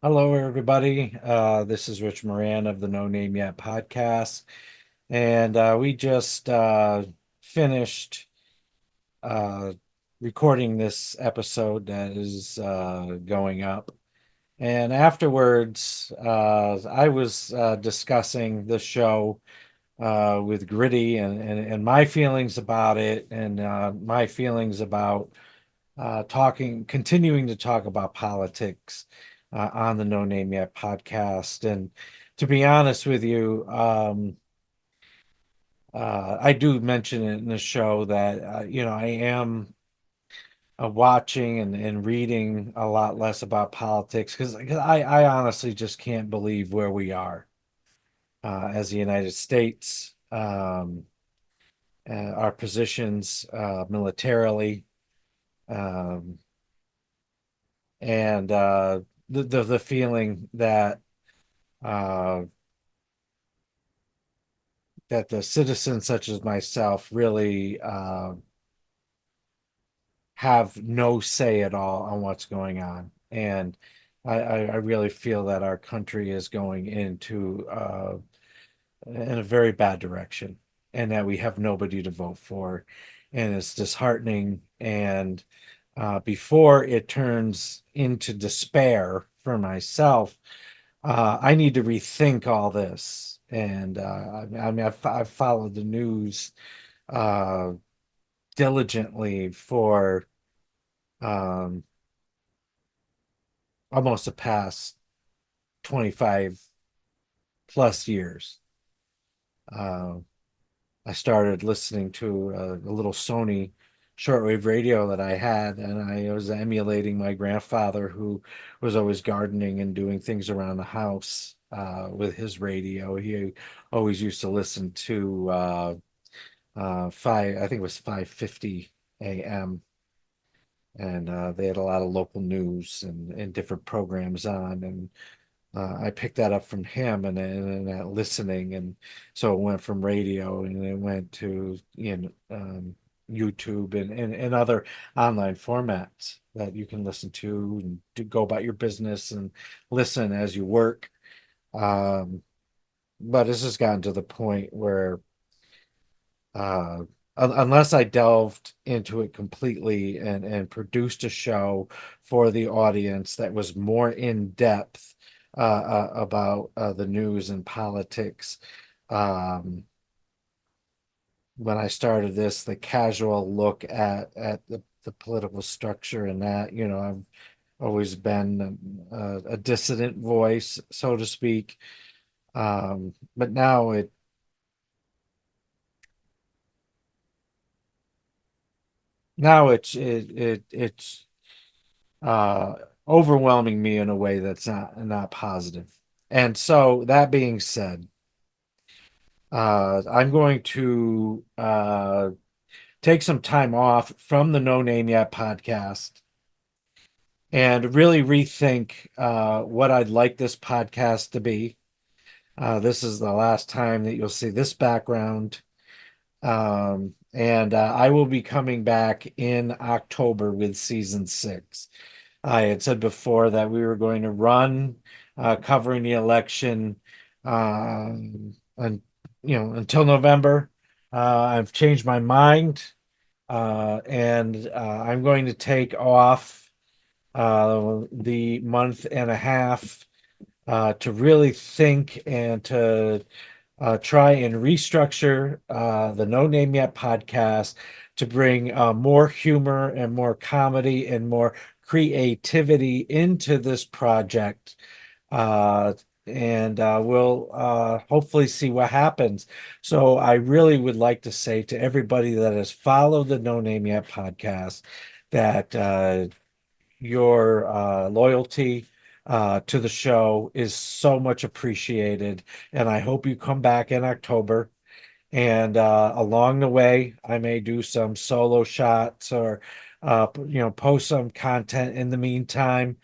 Hello, everybody. This is Rich Moran of the No Name Yet podcast. And we just finished uh, recording this episode that is going up. And afterwards, I was discussing the show with Griddy and my feelings about it and my feelings about continuing to talk about politics on the No Name Yet podcast. And to be honest with you, I do mention it in the show that, I am watching and reading a lot less about politics because I honestly just can't believe where we are as the United States, our positions militarily. Um, and the feeling uh, that the citizens such as myself really have no say at all on what's going on, and I really feel that our country is going into in a very bad direction, and that we have nobody to vote for, and it's disheartening. And before it turns into despair for myself, I need to rethink all this. And I mean, I've followed the news uh, diligently for um, almost the past 25 plus years. Uh, I started listening to a little Sony shortwave radio that I had, and I was emulating my grandfather, who was always gardening and doing things around the house with his radio. He always used to listen to I think it was 550 AM, and they had a lot of local news and different programs on, and I picked that up from him and that listening, and so it went from radio and it went to YouTube and other online formats that you can listen to and to go about your business and listen as you work. Um, but this has gotten to the point where uh, unless I delved into it completely and produced a show for the audience that was more in depth about the news and politics. Um, when I started this, the casual look at the political structure and that, I've always been a dissident voice, so to speak. But now it's uh, overwhelming me in a way that's not positive. And so that being said, I'm going to take some time off from the No Name Yet podcast and really rethink what I'd like this podcast to be. This is the last time that you'll see this background. And I will be coming back in October with season 6. I had said before that we were going to run covering the election and until November. I've changed my mind, and I'm going to take off the month and a half to really think and to try and restructure the No Name Yet podcast to bring more humor and more comedy and more creativity into this project. Uh, and we'll hopefully see what happens. So I really would like to say to everybody that has followed the No Name Yet podcast that your loyalty to the show is so much appreciated. And I hope you come back in October. And along the way, I may do some solo shots or, post some content in the meantime.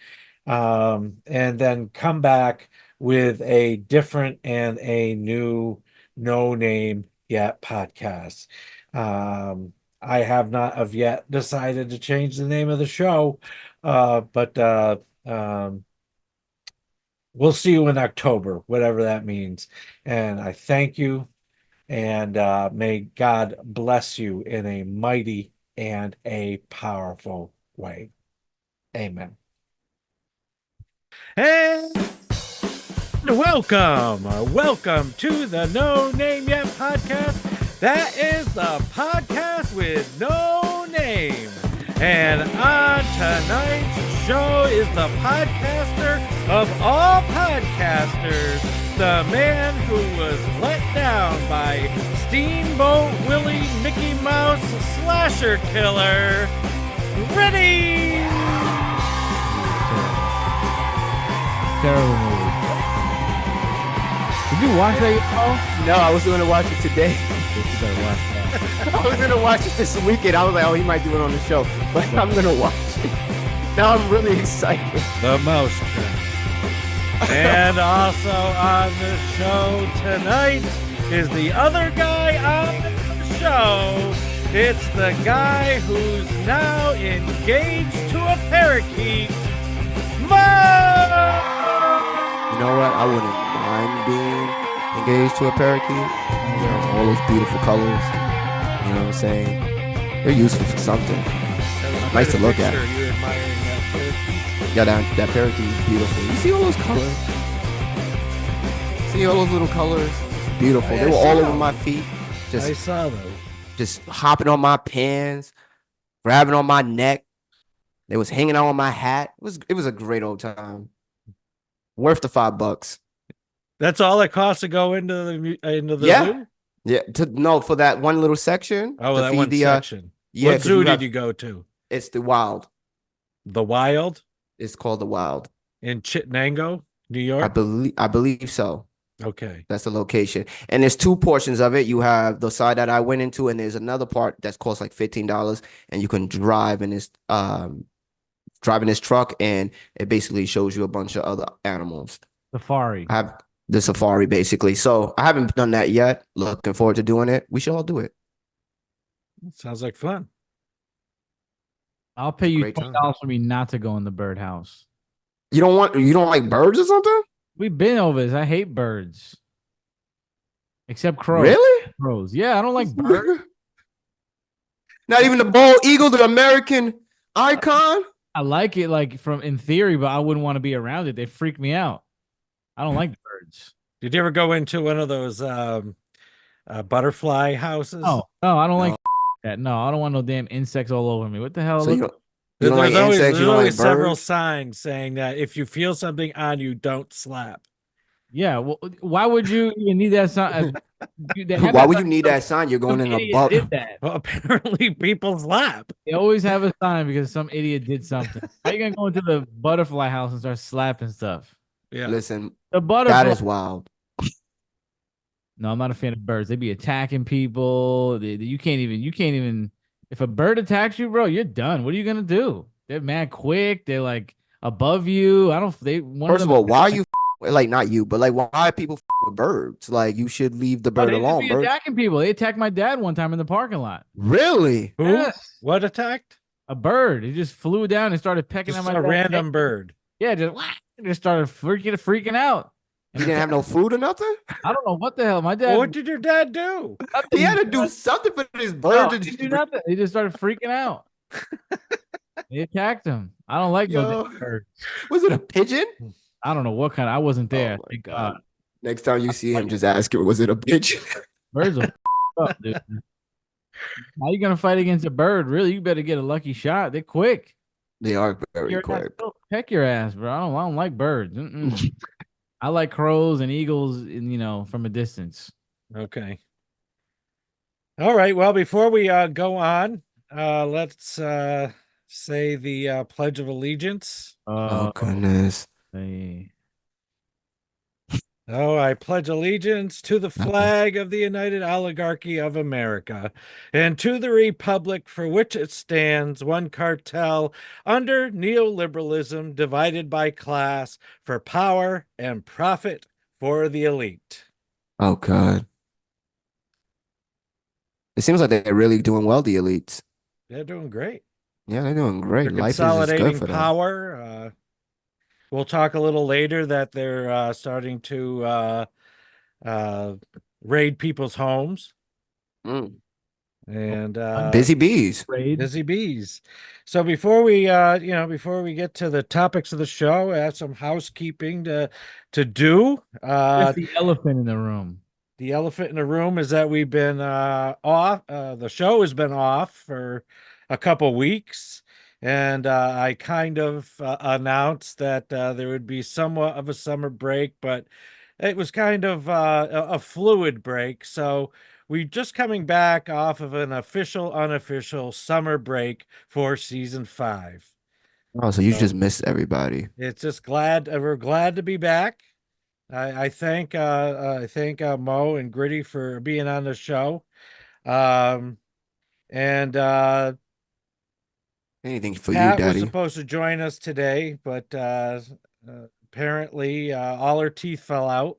And then come back with a different and a new No Name Yet podcast. Um, I have not of yet decided to change the name of the show, but um, we'll see you in October, whatever that means. And I thank you, and may God bless you in a mighty and a powerful way. Amen. And welcome to the No Name Yet podcast. That is the podcast with no name. And on tonight's show is the podcaster of all podcasters, the man who was let down by Steamboat Willie Mickey Mouse Slasher Killer, Griddy! Terrible movie. Did you watch that? Oh, No, I was going to watch it today. you better watch that. I was going to watch it this weekend. I was like, oh, he might do it on the show. But I'm going to watch it. Now I'm really excited. The Mouse Trap. And also on the show tonight is the other guy on the show. It's the guy who's now engaged to a parakeet, Mo! You know what? I wouldn't mind being engaged to a parakeet. You know, all those beautiful colors. You know what I'm saying? They're useful for something. Nice to look at. You're admiring that parakeet. Yeah, that parakeet is beautiful. You see all those colors? See all those little colors? It's beautiful. They were all over my feet. I saw those. Just hopping on my pants, grabbing on my neck. They was hanging out on my hat. It was a great old time. Worth the $5. That's all it costs to go into the Yeah. zoo? Yeah, for that one little section. Oh, to that feed one the, section. Yeah, What zoo did you go to? It's the Wild. The Wild It's called the Wild. in Chittenango, New I York? believe so. Okay. That's the location. And there's two portions of it. You have the side that I went into, and there's another part that's cost like $15, and you can drive in this truck, and it basically shows you a bunch of other animals. Safari. I have the safari basically. So I haven't done that yet. Looking forward to doing it. We should all do it. Sounds like fun. I'll pay you Great time. $20 for me not to go in the birdhouse. You don't like birds or something? We've been over this. I hate birds. Except crows. Really? Crows. Yeah, I don't like birds. Not even the bald eagle, the American icon? I like it like from in theory, but I wouldn't want to be around it. They freak me out. I don't like birds. Did you ever go into one of those butterfly houses? No, I don't like that. No, I don't want no damn insects all over me. What the hell? So you don't There's like always, insects, there's you don't always like several birds? signs saying that if you feel something on you, don't slap. Yeah, well, why would you even need that sign? Why would you need that sign? You're going in a Idiot butt. did that. Well, apparently people slap. They always have a sign because some idiot did something. How you gonna go into the butterfly house and start slapping stuff? Yeah. Listen, The butterfly. that is wild. No, I'm not a fan of birds. They be attacking people. You can't even. If a bird attacks you, bro, you're done. What are you gonna do? They're mad quick. They're like above you. I don't. First of all, why are you like not you, but like why are people with birds? Like you should leave the bird they alone. just be attacking people. They attacked my dad one time in the parking lot. Really? Who? Yes. What attacked? A bird. He just flew down and started pecking Just at my a dad's random neck. bird. Yeah, just started freaking out. You didn't have no food or nothing? I don't know what the hell. My dad. Well, what did your dad do? He had to do something for this bird No, to he didn't do nothing. He just started freaking out. They attacked him. I don't like no damn birds. Was it a pigeon? I don't know what kind. I wasn't there. Oh my Thank God. God. Next time you see him, just ask him, was it a pigeon? Birds are up, dude. How you gonna fight against a bird? Really, you better get a lucky shot. They're quick. They are very Your quick. ass, they'll peck your ass, bro. I don't like birds. I like crows and eagles, from a distance. Okay. All right. Well, before we go on, let's say the Pledge of Allegiance. Oh, goodness. Hey. Oh, I pledge allegiance to the flag of the United Oligarchy of America and to the republic for which it stands, one cartel under neoliberalism divided by class for power and profit for the elite. Oh, God. It seems like they're really doing well, the elites. They're doing great. Yeah, they're doing great. They're Life is just good consolidating for them. power. We'll talk a little later that they're starting to uh, raid people's homes Mm. and Busy bees. Raid. busy bees. So before we get to the topics of the show, I have some housekeeping to do. That's the elephant in the room. The elephant in the room is that we've been off. The show has been off for a couple weeks, and I kind of announced that there would be somewhat of a summer break, but it was kind of a fluid break. So we're just coming back off of an official, unofficial summer break for season 5. Oh, so you So just missed everybody. it's just we're glad to be back. I thank Mo and Griddy for being on the show. Um, and Anything for you, Pat was Daddy. supposed to join us today, but apparently all her teeth fell out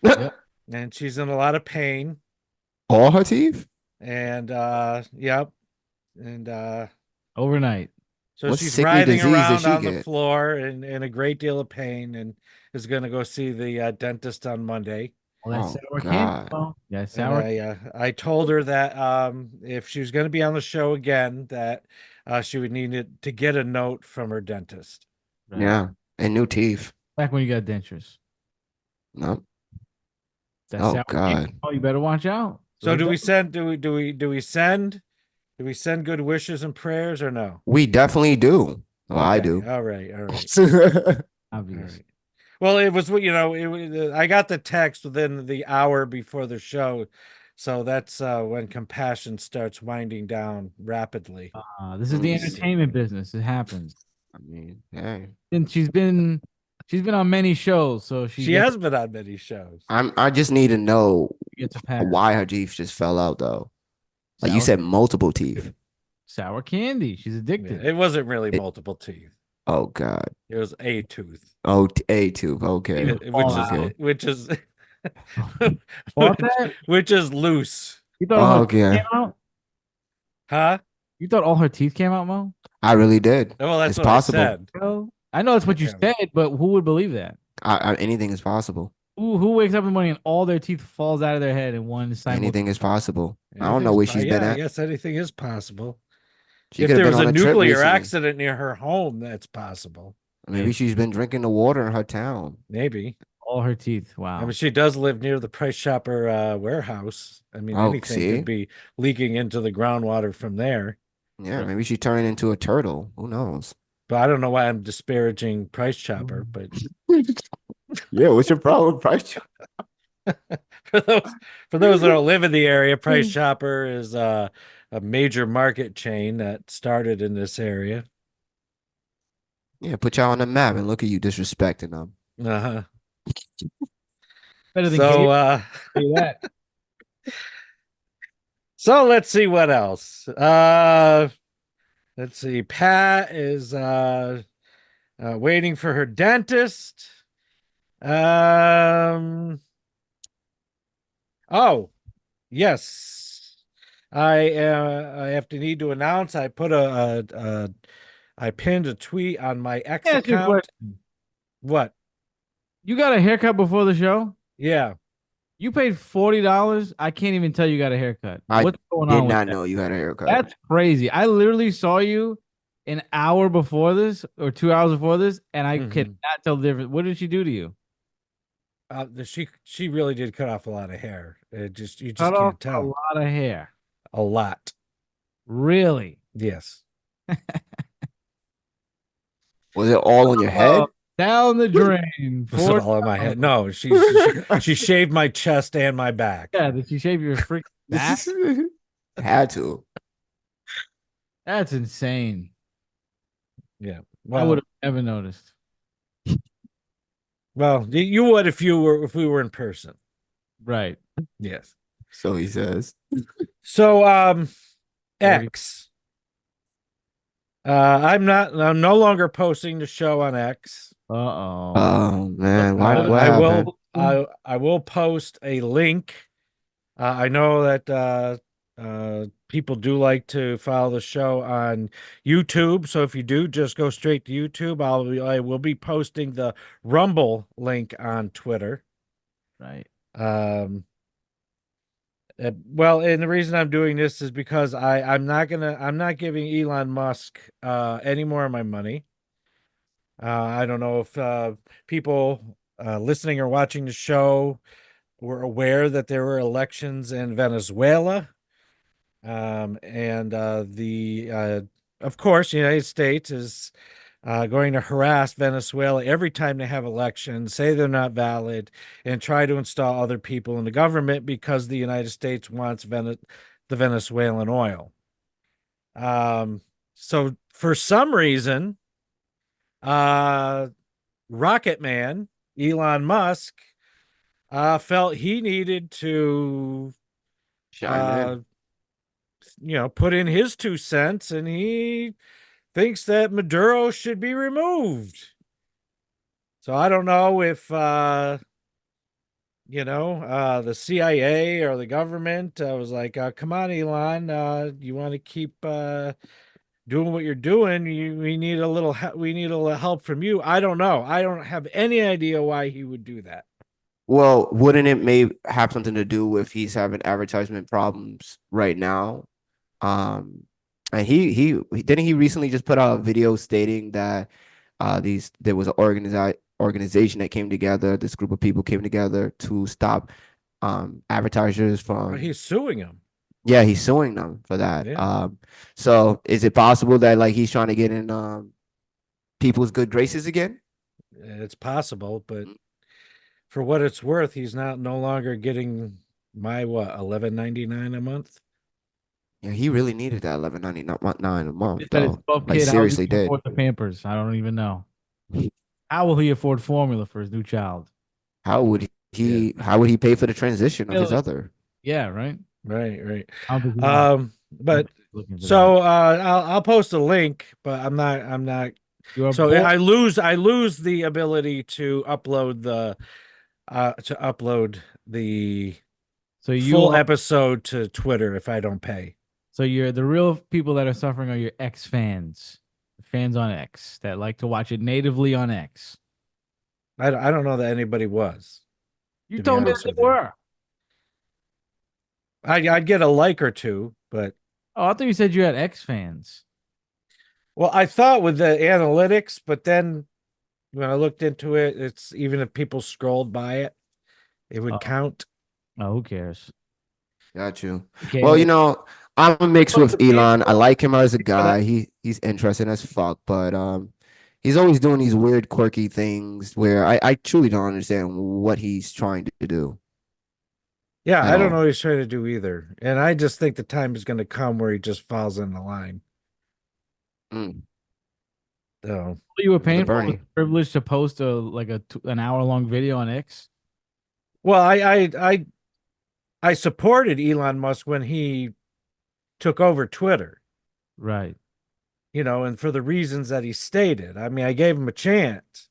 Yep. and she's in a lot of pain. All her teeth? And yep. And Overnight. so What she's sickly writhing disease did around she on the get? floor in a great deal of pain and is going to go see the dentist on Monday. Well, that's Oh, sour candy. God. Mo. Yeah, And sour. I told her that if she was going to be on the show again, that she would to get a note from her dentist. Right. Yeah. And new teeth. Back when you got dentures. No. That's Oh, sour God. candy. Oh, you better watch out. So do we send good wishes and prayers or no? We definitely do. Well, I Okay, do. all right. All Obvious. right. Well, it was I got the text within the hour before the show, so that's when compassion starts winding down rapidly. This is the Mm. entertainment business. It happens. I mean, hey. And she's been on many shows, so She has been on many shows. I just need to know gets a pass. why her teeth just fell out, though. Like you Sour- said, multiple teeth. sour candy. She's Yeah, addicted. it wasn't really multiple teeth. Oh, God. It was a tooth. Oh, a tooth. Okay. Which is Bought that? which is loose. You thought all her teeth Okay. came out? Huh? You thought all her teeth came out, Mo? I really did. Well, that's It's what possible. I said. Yo, I know that's what you Okay. said, but who would believe that? Anything is possible. Who wakes up in the morning and all their teeth falls out of their head in one simultaneous? Anything is possible. I don't know where she's been I at. guess anything is possible. She If could have there been was on a a trip nuclear recently. accident near her home, that's possible. Maybe she's been drinking the water in her town. Maybe. All her teeth. Wow. I mean, she does live near the Price Chopper warehouse. I mean, Oh, anything see? could be leaking into the groundwater from there. Yeah, maybe she's turning into a turtle. Who knows? But I don't know why I'm disparaging Price Chopper. But Yeah, what's your problem with Price? for those that don't live in the area, Price Chopper is a major market chain that started in this area. Yeah, put y'all on the map and look at you disrespecting them. Uh-huh. Better than So that. so let's see what else. Let's see. Pat is waiting for her dentist. Oh, yes. I have to need to announce I put I pinned a tweet on my X Ask you a account. question. What? You got a haircut before the show? Yeah. You paid $40. I can't even tell you got a haircut. I What's going Did on with not that? know you had a haircut. That's crazy. I literally saw you an hour before this or 2 hours before this, and I could not tell the difference. What did she do to you? She really did cut off a lot of hair. You just Cut off can't tell. a lot of hair. A lot. Really? Yes. Was it all on your head? Down the drain. Was it all in my head? No, she shaved my chest and my back. Yeah, did she shave your freaking back? Had to. That's insane. Yeah. I would have never noticed. Well, you would if we were in person. Right. Yes. So he says. So X. I'm no longer posting the show on X. Uh-oh. Oh man, what I happened? will post a link. I know that People do like to follow the show on YouTube. So if you do, just go straight to YouTube. I will be posting the Rumble link on Twitter. Right. Um, well, and the reason I'm doing this is because I'm not giving Elon Musk any more of my money. I don't know if people listening or watching the show were aware that there were elections in Venezuela. And of course, the United States is going to harass Venezuela every time they have elections, say they're not valid, and try to install other people in the government because the United States wants the Venezuelan oil. So for some reason, uh, Rocket Man, Elon Musk, felt he needed to, Chime uh, in. put in his 2 cents, and he thinks that Maduro should be removed. So I don't know if the CIA or the government was like, "Come on, Elon, you want to keep doing what you're doing? We need a little we need a little help from you." I don't know. I don't have any idea why he would do that. Well, wouldn't it may have something to do with he's having advertisement problems right now? Um, and didn't he recently just put out a video stating that there was an organization that came together, this group of people came together to stop advertisers from. He's suing him. Yeah, he's suing them for that. Yeah. So is it possible that like he's trying to get in people's good graces again? It's possible, but for what it's worth, he's no longer getting my $11.99 a month. Yeah, he really needed that 11.99 a month He said it's though. 12 Like kid. How will he seriously did. afford the Pampers? I don't even know. How will he afford formula for his new child? How would he how would he pay for the transition of his Really? other? Yeah, right. Right. I don't think he's I don't But think he's looking for so that. I'll post a link, but I'm not. You are So bored. I lose the ability to upload the So you full are. episode to Twitter if I don't pay. So you're the real people that are suffering are your X fans, fans on X that like to watch it natively on X. I don't know that anybody was, You to be told me that honest they with you. were. I'd get a like or two, but Oh, I thought you said you had X fans. well, I thought with the analytics, but then when I looked into it, it's even if people scrolled by it, it would Oh, count. oh, who cares? Got you. Okay. Well, I'm a mix Fuck with the Elon. I Pampers. like him as a For that. guy. He's interesting as fuck, but he's always doing these weird, quirky things where I truly don't understand what he's trying to do Yeah, at I don't know all. what he's trying to do either. And I just think the time is going to come where he just falls in the line. Mm, So, You were the paying for was Bernie. the privilege to post an hour long video on X. well, I supported Elon Musk when he took over Twitter, Right. and for the reasons that he stated. I mean, I gave him a chance.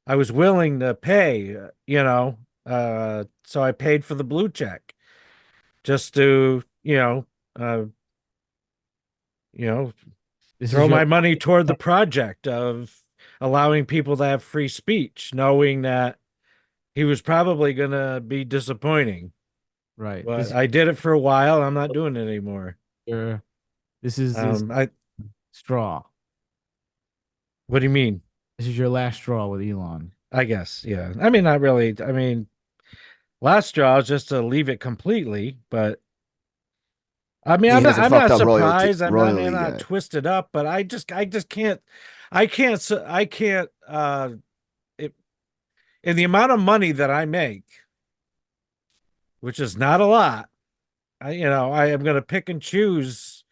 I was willing to pay, so I paid for the blue check just to, uh, you know, This is throw your my money toward the project of allowing people to have free speech, knowing that he was probably going to be disappointing. right. But I did it for a while. I'm not doing it anymore. Your this is this I straw. What do you mean? This is your last straw with Elon. I guess, yeah. I mean, not really. I mean, last straw is just to leave it completely, but I mean, He hasn't I'm fucked not up royalty surprised. I'm royally not yet. twisted up, but I just can't, I can't, it, in the amount of money that I make, which is not a lot, I am going to pick and choose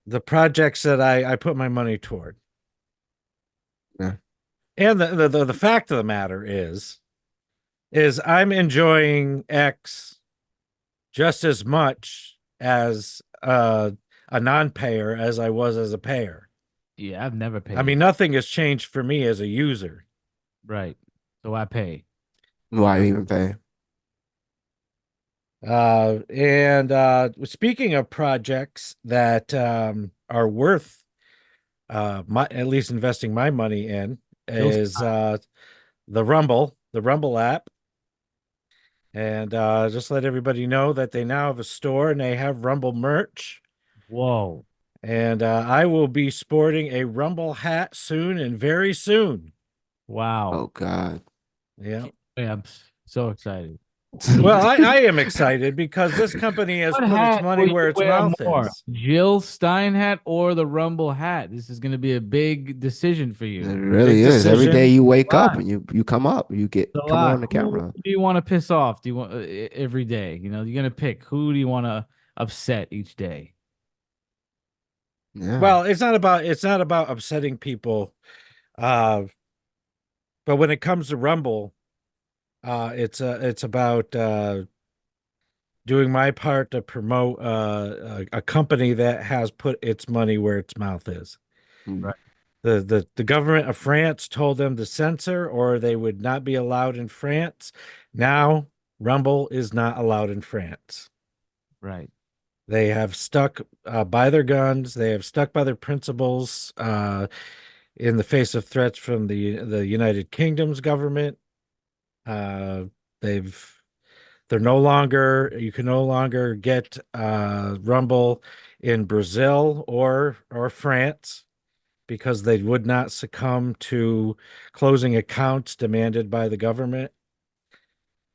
the projects that I put my money toward. Yeah. And the fact of the matter is I'm enjoying X just as much as a non-payer as I was as a payer. Yeah, I've never I mean, paid. nothing has changed for me as a user. Right. So I pay. Why even pay? And speaking of projects that are worth at least investing my money in is the Rumble app. And just let everybody know that they now have a store and they have Rumble merch. Whoa. And I will be sporting a Rumble hat soon and very soon. Wow. Oh God. Yeah. I'm so excited. Well, I am excited because this company has What put its hat will money you where its wear mouth more? is. Jill Stein hat or the Rumble hat? This is going to be a big decision for It you. really Big is. Every day decision. you wake A up lot. and you come up, you It's a come on lot. the Who camera. do you want to piss off? Do you want every day? You know, you're going to pick who do you want to upset each day? Yeah. Well, it's not about upsetting people. But when it comes to Rumble, it's about doing my part to promote a company that has put its money where its mouth is. Mm. Right. The government of France told them to censor or they would not be allowed in France. Now Rumble is not allowed in France. Right. They have stuck by their guns. They have stuck by their principles in the face of threats from the United Kingdom's government. Uh, they've They're no longer, you can no longer get Rumble in Brazil or France because they would not succumb to closing accounts demanded by the government.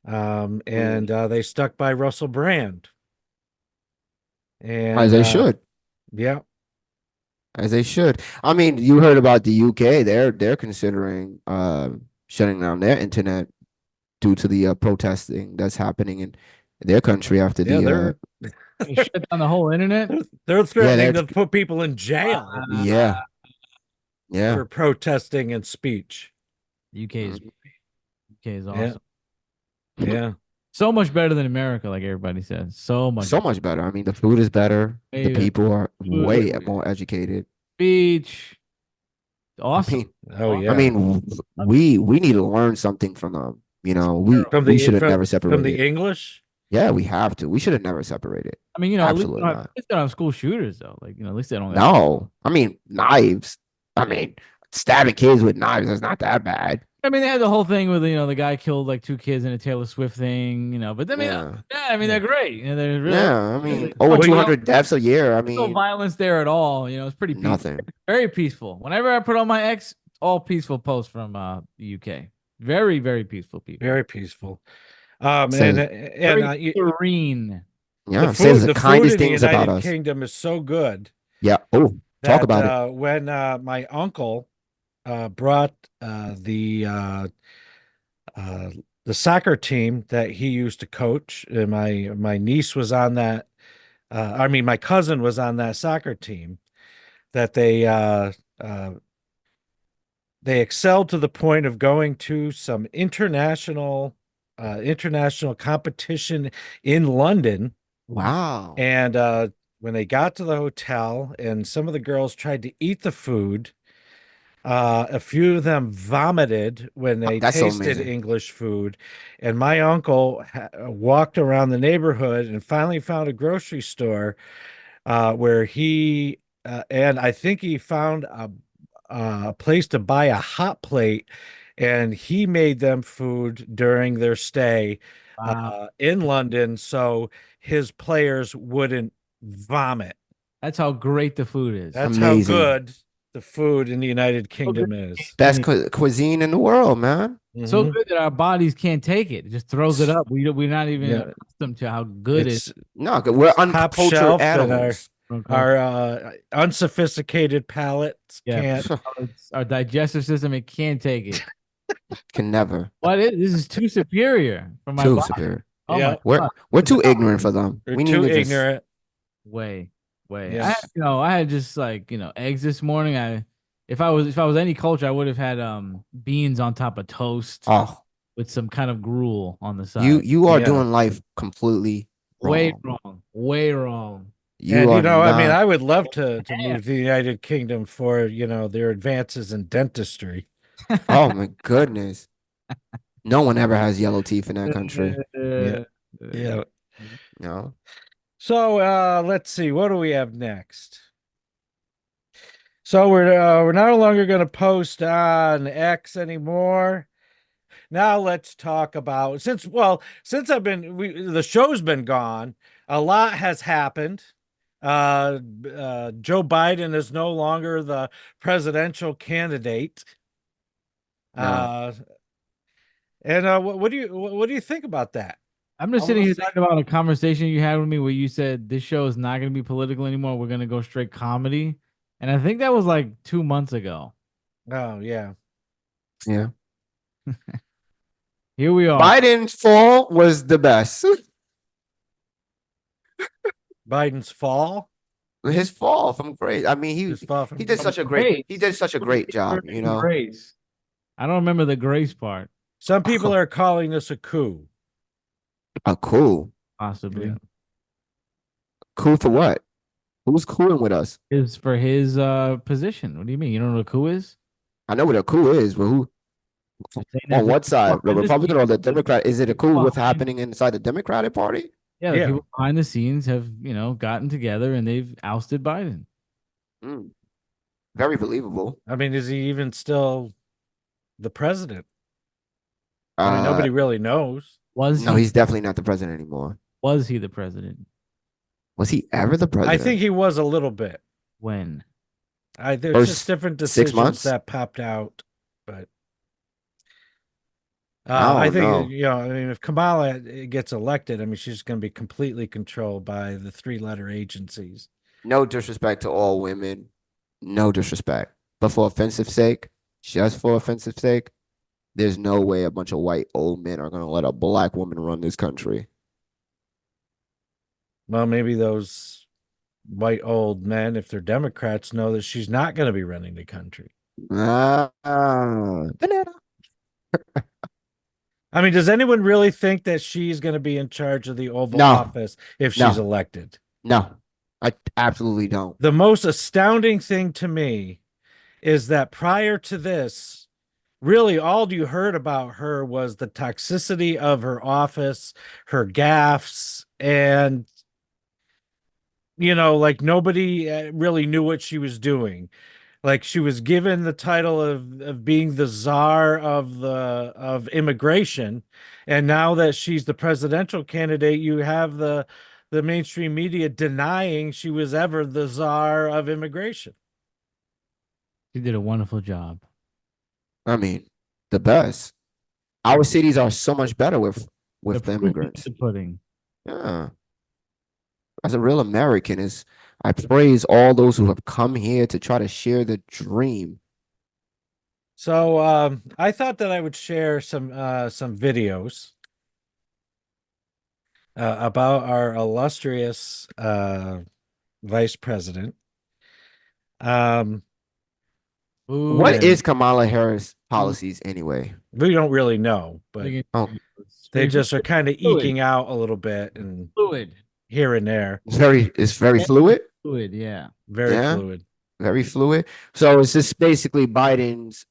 And they stuck by Russell Brand. As And they should. yeah, As they should. I mean, you heard about the UK. They're considering shutting down their internet due to the protesting that's happening in their country after yeah, the You shut down the whole internet? they're yeah, threatening to put people in jail yeah. Yeah. for protesting and speech. UK is Mm. UK is Yeah, awesome. yeah. So much better than America, like everybody says. So much So much better. I mean, the food is better. The better. people are way Food, more educated. beach. I Awesome. mean, Oh I yeah. mean, we need to learn something from them. You know, we should have never From the separated. English. Yeah, we have to. We should have never separated. I mean, Absolutely at not. least they don't have school shooters though. Like, at least they don't have. No, I mean knives. I mean, stabbing kids with knives is not that bad. I mean, they had the whole thing with the guy killed like 2 kids in a Taylor Swift thing. But I mean, Yeah, yeah, I mean they're great. They're really yeah. I mean, no, over Well, 200 deaths a year. I no mean, violence there at all. It's pretty peaceful, nothing. very peaceful. Whenever I put on my X, all peaceful posts from the UK. Very, very peaceful people. Very peaceful. Says Very serene. yeah. Says the the food kindest in the things about United us. Kingdom is so good Yeah. Oh, talk that about it. when my uncle brought uh, the soccer team that he used to coach, and my niece was on that. I mean, my cousin was on that soccer team. That they excelled to the point of going to some international competition in London. Wow. And when they got to the hotel and some of the girls tried to eat the food, a few of them vomited when they That's so tasted amazing. English food. And my uncle walked around the neighborhood and finally found a grocery store where and I think he found a place to buy a hot plate, and he made them food during their stay Wow. in London so his players wouldn't vomit. That's how great the food is. That's how Amazing. good the food in the United So good, Kingdom is. Best cuisine in the world, man. so Mhm. good that our bodies can't take it. It just throws it up. We're not even Yeah, accustomed to how good it it's No, 'cause we're top uncultured shelf, and animals. our unsophisticated palates Yeah, can't. our digestive system, it can't take it. Can never. This is too superior for my Too body. superior. Oh Yeah, my We're God. too ignorant for them. they're We need too to just ignorant. Way. Yeah. I had just like, eggs this morning. If I was any culture, I would have had beans on top of toast oh, with some kind of gruel on the you side. you are Yeah. doing life completely Way wrong. wrong. Way wrong. You And are I mean, not. I would love to move to the United Kingdom for, their advances in dentistry. Oh my goodness. No one ever has yellow teeth in that country. Yeah. Uh, Yeah. You know, So let's see, what do we have next? So we're no longer going to post on X anymore. Now let's talk about since the show's been gone, a lot has happened. Joe Biden is no longer the presidential candidate. no. Uh, and what do you think about that? I'm just All of sitting a here sudden- talking about a conversation you had with me where you said this show is not going to be political anymore. We're going to go straight comedy. And I think that was like 2 months ago. Oh yeah, Yeah. Here we are. Biden's fall was the best. Biden's fall. His fall from grace. I mean, His fall he from did such a great Grace. he did such a What do you great think job, we're you in know. Grace. I don't remember the grace part, Some people are calling this a coup. Cool. possibly. Yeah. Cool for what? Who's cooling with us? Is for his position. What do you mean? You don't know what a coup is? I know what a coup is, but who Saying that on what there's people side? The behind the Republican or the scenes- Democrat? Is it a people coup with behind- happening inside the Democratic Party? Yeah, the Yeah. people behind the scenes have, gotten together and they've ousted Biden. Mm, very believable. I mean, is he even still the president? I mean, nobody really knows. No, he's definitely not the president anymore. Was he the president? Was he ever the president? I think he was a little bit. When? There's First just different 6 decisions months? that popped out, but I I don't think know. I mean, if Kamala gets elected, I mean, she's going to be completely controlled by the three-letter agencies. No disrespect to all women. No disrespect. But for offensive sake, just for offensive sake, there's no way a bunch of white old men are going to let a black woman run this country. Well, maybe those white old men, if they're Democrats, know that she's not going to be running the country. Banana. I mean, does anyone really think that she's going to be in charge of the Oval No. Office if she's No. elected? No, I absolutely don't. The most astounding thing to me is that prior to this, really all you heard about her was the toxicity of her office, her gaffes, and like nobody really knew what she was doing. Like she was given the title of being the czar of immigration, and now that she's the presidential candidate, you have the mainstream media denying she was ever the czar of immigration. He did a wonderful job. I mean, the best. Our cities are so much better with the proof is immigrants. the pudding. Yeah. As a real American, I praise all those who have come here to try to share the dream. So I thought that I would share some videos about our illustrious vice president. Ooh, What and is Kamala Harris policies anyway? we don't really know, but Oh, they just are kind of Fluid. eking out a little bit and fluid. here and there. it's very fluid. Fluid, yeah. Very Yeah. fluid. Very fluid. So it's just basically Biden's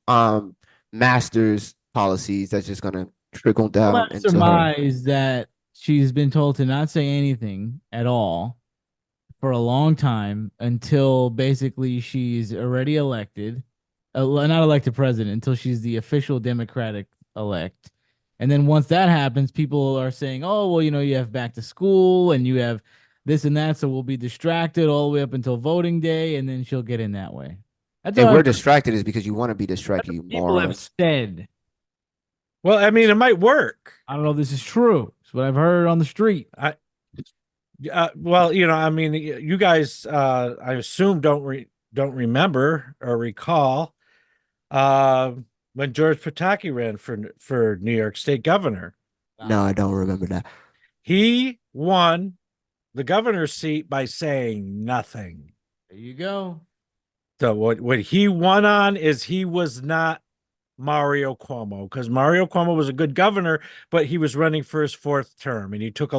master's policies that's just gonna trickle down Well, I into her. surmise that she's been told to not say anything at all for a long time until basically she's already elected, not elected president, until she's the official Democratic elect. And then once that happens, people are saying, oh, well, you have back to school and you have this and that. So we'll be distracted all the way up until voting day. And then she'll get in that way. That's If all we're distracted, is because you want to be distracted, you people have morons. said. Well, I mean, it might work. I don't know if this is true. It's what I've heard on the street. Well, I mean, you guys, I assume don't remember or recall when George Pataki ran for New York State governor. No, I don't remember that. He won the governor's seat by saying nothing. There you go. So what he won on is he was not Mario Cuomo, because Mario Cuomo was a good governor, but he was running for his fourth term and he took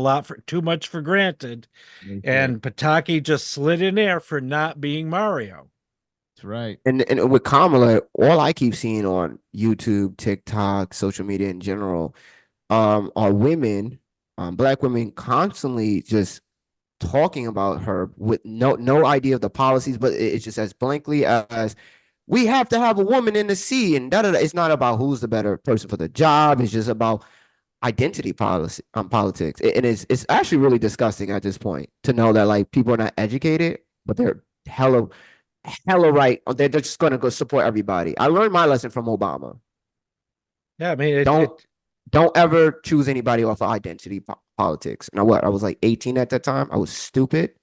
too much for granted. And Pataki just slid in there for not being Mario. That's right. And with Kamala, all I keep seeing on YouTube, TikTok, social media in general, are women Black women constantly just talking about her with no idea of the policies, but it's just as blankly as we have to have a woman in the sea and da da da. It's not about who's the better person for the job. It's just about identity policy politics. And it's actually really disgusting at this point to know that like people are not educated, but they're hella right. They're just gonna go support everybody. I learned my lesson from Obama. Yeah, I mean, Don't ever choose anybody off of identity politics. Now what? I was like 18 at that time. I was stupid.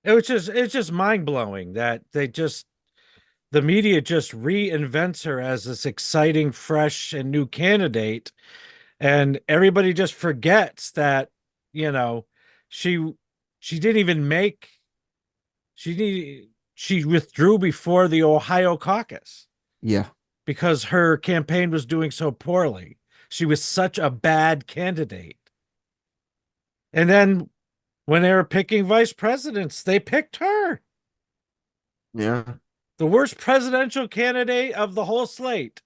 it's just mind blowing that the media just reinvents her as this exciting, fresh, and new candidate, and everybody just forgets that, you know, she she didn't even make she withdrew before the Ohio caucus Yeah. because her campaign was doing so poorly. She was such a bad candidate. And then when they were picking vice presidents, they picked her. Yeah. The worst presidential candidate of the whole slate.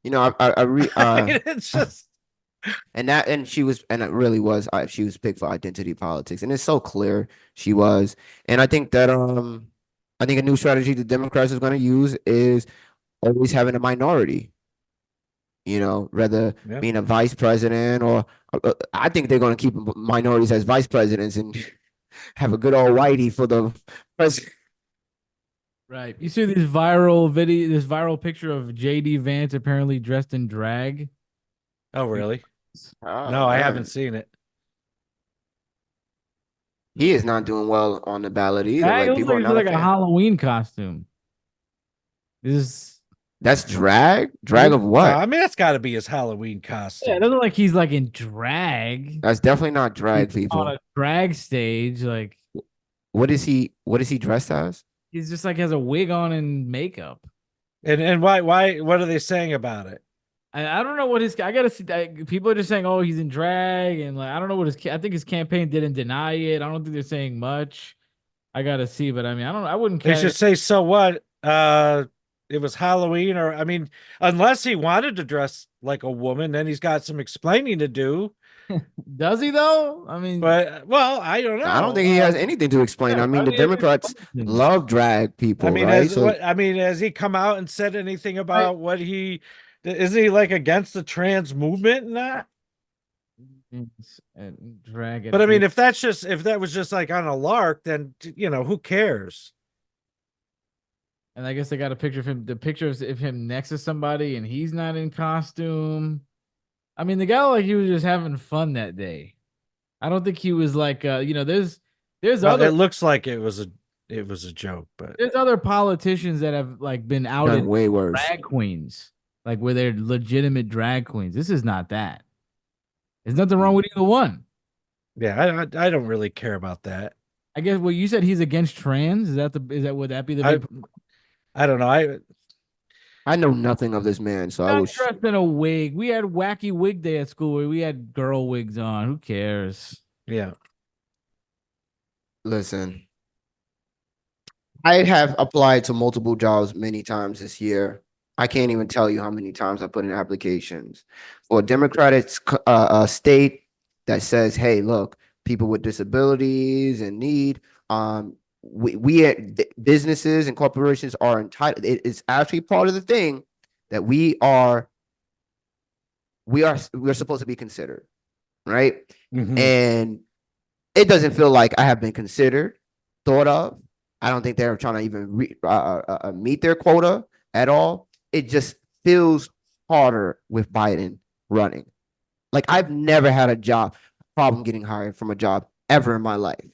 You know, It's just and she was, and it really was, she was picked for identity politics, and it's so clear she was. And I think that I think a new strategy the Democrats is going to use is always having a minority. You know, rather being a vice president or I think they're going to keep minorities as vice presidents and have a good old whitey for the president. Right. You see this viral picture of JD Vance apparently dressed in drag. Oh, really? Oh, no, I man. haven't seen it. He is not doing well on the ballot either. Drag Like looks people are like, not like a a fan. Halloween costume. That's drag? Drag of what? I mean, that's got to be his Halloween costume. Yeah, it doesn't look like he's like in drag. That's definitely not drag, He's people. on a drag stage, like What is he dressed as? he's just like has a wig on and makeup. And why what are they saying about it? I don't know what I gotta see. People are just saying, "Oh, he's in drag," and like I don't know what I think his campaign didn't deny it. I don't think they're saying much. I gotta see, but I mean, I don't. I wouldn't They care. should say, so what? It was Halloween, or I mean, unless he wanted to dress like a woman, then he's got some explaining to do. Does he though? I mean, But well, I don't know. I don't think he has anything to explain. yeah, I mean, the I mean, Democrats love drag people, I mean, right? So has he come out and said anything about what he isn't he like against the trans movement and that? drag it. But I mean, if that was just like on a lark, then you know, who cares? And I guess they got a picture of him, the picture of him next to somebody, and he's not in costume. I mean, the guy like he was just having fun that day. I don't think he was like, there's Well, other. it looks like it was a joke, but There's other politicians that have like been outed done way worse. drag queens, like where they're legitimate drag queens. This is not that. There's nothing wrong with either one. yeah, I don't really care about that. I guess. Well, you said he's against trans. Would that be the big? I don't know. I know nothing of this man, so I was dressed in a wig. We had wacky wig day at school where we had girl wigs on. Who cares? Yeah. listen. I have applied to multiple jobs many times this year. I can't even tell you how many times I put in applications for a Democratic state that says, "Hey, look, people with disabilities and need, businesses and corporations are entitled." It's actually part of the thing that we're supposed to be considered, right? Mhm. And it doesn't feel like I have been considered, thought of. I don't think they're trying to even meet their quota at all. It just feels harder with Biden running. Like I've never had a problem getting hired from a job ever in my life.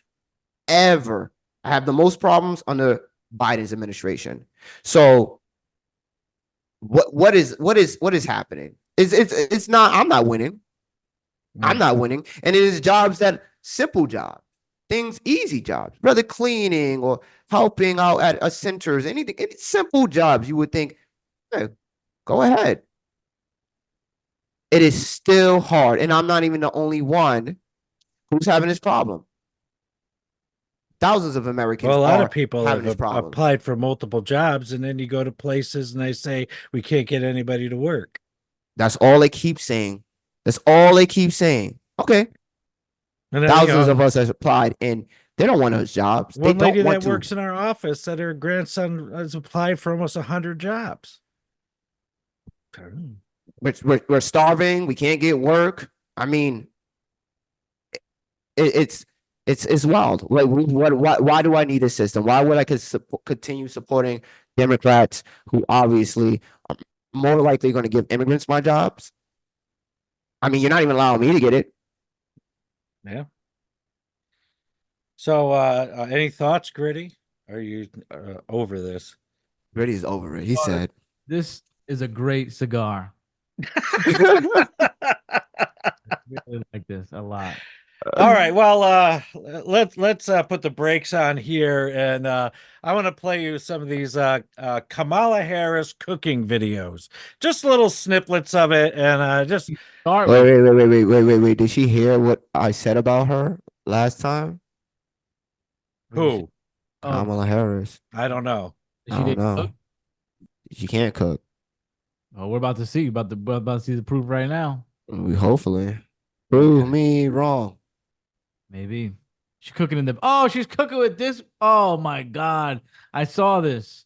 Ever. I have the most problems under Biden's administration. So what is happening? It's not, I'm not winning. I'm not winning. And it is jobs simple jobs. Things, easy jobs, whether cleaning or helping out at a centers, anything, any simple jobs you would think, hey, go ahead. It is still hard. And I'm not even the only one who's having this problem. Thousands of Americans Well, a lot of people having have this problem. applied for multiple jobs, and then you go to places and they say, we can't get anybody to work. That's all they keep saying. That's all they keep saying. Okay, And then, Thousands of us have applied, and they don't want those jobs. They one lady don't want that to. works in our office said her grandson has applied for almost 100 jobs. We're starving. We can't get work. I mean, it's wild. Like, why do I need a system? Why would I continue supporting Democrats who obviously are more likely going to give immigrants my jobs? I mean, you're not even allowing me to get it. Yeah. So, any thoughts, Gritty? Are you over this? Griddy's over it. He said. This is a great cigar. I really like this a lot. All right. Well, let's put the brakes on here, and I want to play you some of these Kamala Harris cooking videos, just little snippets of it, and just Start with Wait. Did she hear what I said about her last time? who? Oh, Kamala Harris. I don't know. I she don't didn't know. cook? She can't cook. Oh, we're about to see. We're about to see the proof right now. Hopefully. Prove me wrong. Maybe she's cooking in the. Oh, she's cooking with this. Oh my God, I saw this.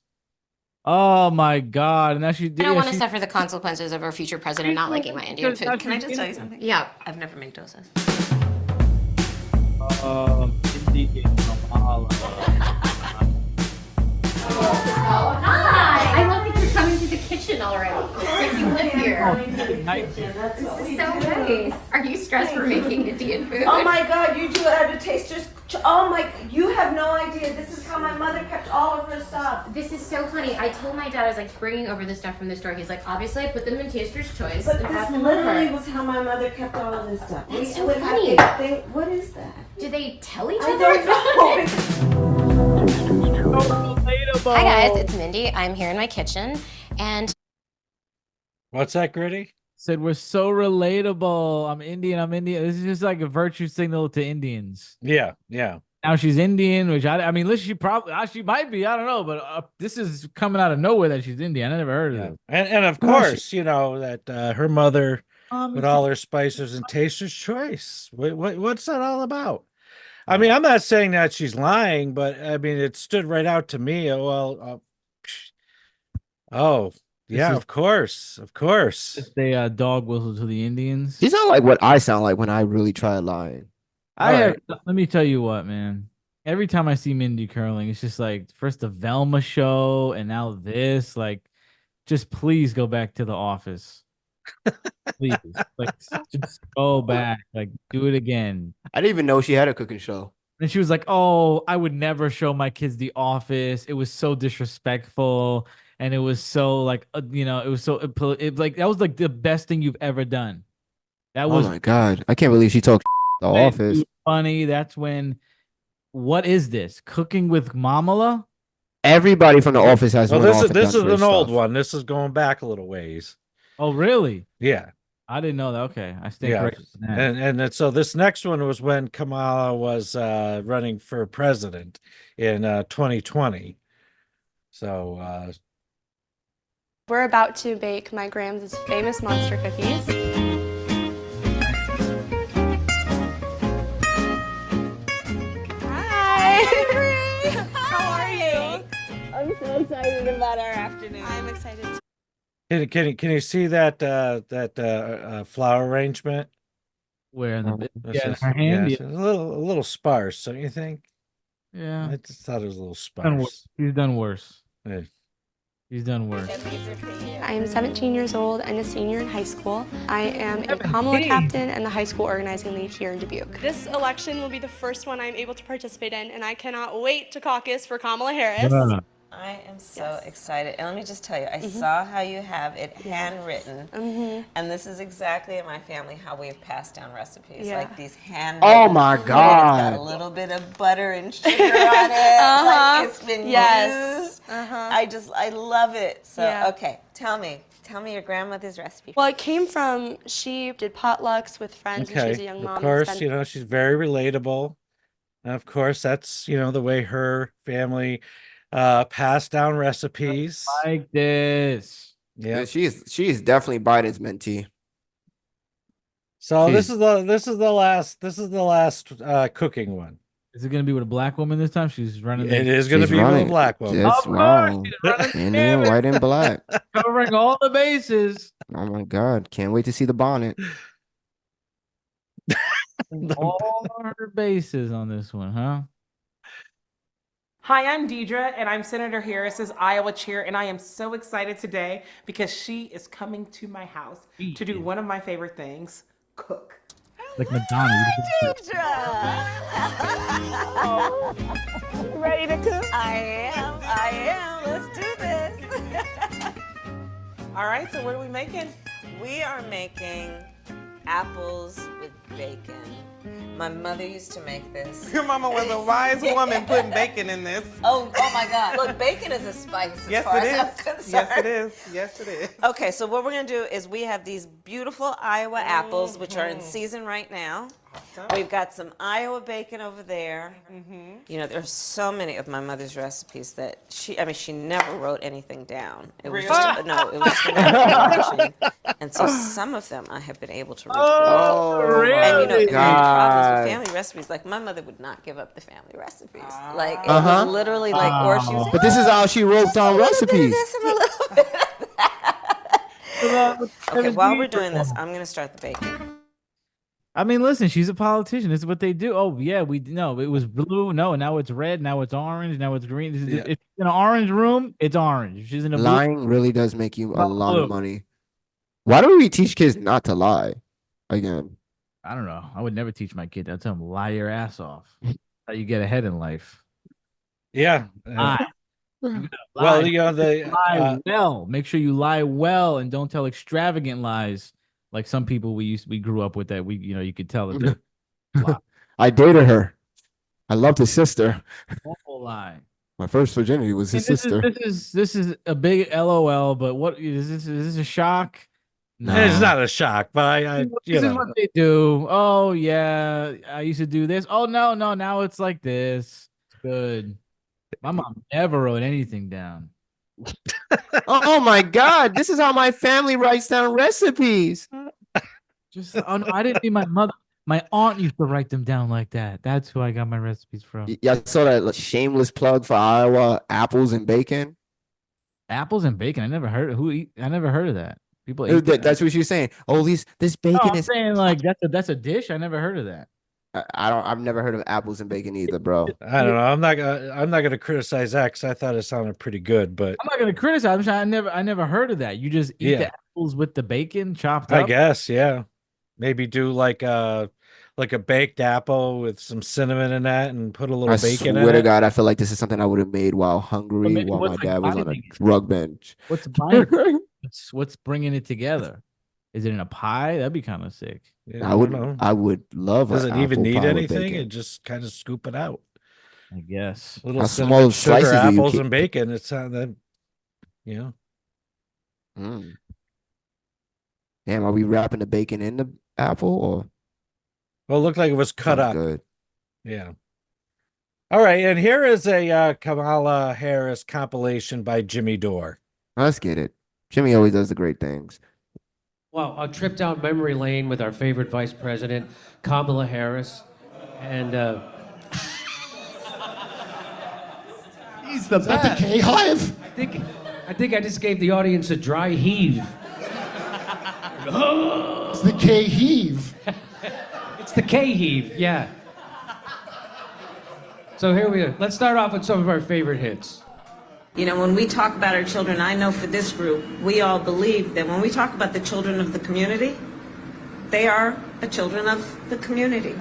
Oh my God, and now she. I don't want to suffer the consequences of our future president not liking my Indian food. Can I just tell you something? Yeah, I've never made dosas. Indian Kamala. Hi! I love that you're coming to the kitchen already. Like you live here. This is so nice. Are you stressed for making Indian food? Oh my God, you do it at a taster's. Oh my, you have no idea. This is how my mother kept all of her stuff. This is so funny. I told my dad I was like bringing over the stuff from the store. He's like, obviously I put them in Taster's Choice. But and this brought them literally over. was how my mother kept all of this stuff. That's so would have funny. to think, what is that? Do they tell each I other? don't know. Hi guys, it's Mindy. I'm here in my kitchen and What's that, Gritty? Said we're so relatable. I'm Indian. This is just like a virtue signal to Indians. Yeah, yeah. Now she's Indian, which I mean, listen, she might be. I don't know, but this is coming out of nowhere that she's Indian. I never heard of it. And of course, you know that her mother with all her spices and Taster's Choice. What's that all about? I mean, I'm not saying that she's lying, but I mean, it stood right out to me. Oh, yeah, is- of course. Just a dog whistle to the Indians. You sound like what I sound like when I really try lying. Let me tell you what, man. Every time I see Mindy curling, it's just like first the Velma show and now this. Like, just please go back to the office. Please. Like, just go back. Like, do it again. I didn't even know she had a cooking show. And she was like, "Oh, I would never show my kids The Office. It was so disrespectful, and it was so like, it was so like that was like the best thing you've ever done. That was Oh my God. I can't believe she talked the office. funny. That's when. What is this? Cooking with Mamala? Everybody from the office has Well, went off this and is done an old stuff. one. This is going back a little ways. Oh, really? Yeah. I didn't know that. Okay, I stand Yeah. corrected. on that. And so this next one was when Kamala was running for president in 2020. So We're about to bake my Grams' famous monster cookies. Hi! How are you? I'm so excited about our afternoon. I'm excited too. can you see that flower arrangement? Where in the This in is- her hand? it's a little sparse, don't you think? Yeah. I just thought it was a little Done worse. sparse. He's done worse. Yeah. He's done worse. I am 17 years old and a senior in high school. I am a 17. Kamala captain and the high school organizing lead here in Dubuque. This election will be the first one I'm able to participate in, and I cannot wait to caucus for Kamala Harris. Yeah. I am so Yes. excited. And let me just tell you, I saw how you have it handwritten. And this is exactly in my family how we've passed down recipes. Yeah. Like these handwritten. Oh my And it's got a God. little bit of butter and sugar on it. Like it's been Yes. used. I love it. So, Yeah. okay, tell me your grandmother's recipe. Well, it came from, she did potlucks with friends when she was a young Of mom. and course, spent- you know, she's very relatable. And of course, that's, you know, the way her family passed down recipes. Like this. Yeah. She is definitely Biden's mentee. So Jeez. this is the last cooking one. Is it gonna be with a black woman this time? She's running. It is going to She's be with a running. black woman. Yes, Of course, wow. she's running the Indian, gamut, white, and black. covering all the bases. Oh my God. Can't wait to see the bonnet. All her bases on this one, huh? Hi, I'm Deidre, and I'm Senator Harris's Iowa chair, and I am so excited today because she is coming to my house to do one of my favorite things, cook. Like Madonna. Ready to cook? I am. Let's do this. All right, so what are we making? We are making apples with bacon. My mother used to make this. Your mama was a wise woman putting bacon in this. Oh my God. Look, bacon is a spice as Yes, far it as I'm is. concerned. Yes, it is. Yes, it is. Okay, so what we're gonna do is we have these beautiful Iowa apples, which are in season right now. We've got some Iowa bacon over there. You know, there's so many of my mother's recipes that she never wrote anything down. It was just, no, it was just a machine. And so some of them I have been able to recreate. Oh, And you know, my the problems God. with family recipes, like my mother would not give up the family recipes. Like it was literally like, or she was But this is how she wrote down a little bit of recipes. this and a little bit of that. Okay, while we're doing this, I'm gonna start the bacon. I mean, listen, she's a politician. This is what they do. Oh yeah, we know it was blue. No, now it's red. Now it's orange. Now it's green. Yeah. If she's in an orange room, it's orange. If she's in a blue, Lying really does make you a lot blue. of money. Why do we teach kids not to lie? Again. I don't know. I would never teach my kid. I'd tell him lie your ass off. How you get ahead in life. Yeah. Lie. You gotta Well, lie. you know, Lie well. Make sure you lie well and don't tell extravagant lies. Like some people we grew up with that you could tell that they're I dated her. I loved his sister. awful lie. My first virginity was his And sister. This is a big LOL, but what is this a shock? it's not a shock, but I This you is know, what they do. Oh yeah, I used to do this. Oh no, now it's like this. It's good. My mom never wrote anything down. Oh my God. This is how my family writes down recipes. Just oh, no, I didn't mean my mother. My aunt used to write them down like that. That's who I got my recipes from. Y'all saw that shameless plug for Iowa apples and bacon? Apples and bacon. I never heard I never heard of that. People eat that. That's what you're saying. Oh, this No, bacon I'm is. saying like that's a dish. I never heard of that. I've never heard of apples and bacon either, bro. I don't know. I'm not gonna criticize that because I thought it sounded pretty good, but I'm not gonna criticize. I'm saying I never heard of that. You just eat the Yeah. apples with the bacon chopped I up. guess, yeah. Maybe do like a baked apple with some cinnamon in that and put a little I bacon swear in to it. God, I feel like this is something I would have made while hungry, maybe while my what's, like, dad was on a binding it? drug bench. What's binding? What's bringing it together? Is it in a pie? That'd be kind of sick. Yeah, I don't would, know. I would love. Does an it even apple need pie with anything? bacon. It just kind of scoop it out. I guess. Little How cinnamon, small sugar, slices do you apples, keep? and bacon. It's that, you know. Mm. Damn, are we wrapping the bacon in the apple or Well, it looked like it was cut sounds up. good? Yeah. All right, and here is a Kamala Harris compilation by Jimmy Dore. Let's get it. Jimmy always does the great things. Well, a trip down memory lane with our favorite vice president, Kamala Harris. And He's the best. The K-Hive? I think I just gave the audience a dry heave. It's the K-Heave. It's the K-heave, yeah. So here we are. Let's start off with some of our favorite hits. You know, when we talk about our children, I know for this group, we all believe that when we talk about the children of the community, they are the children of the community.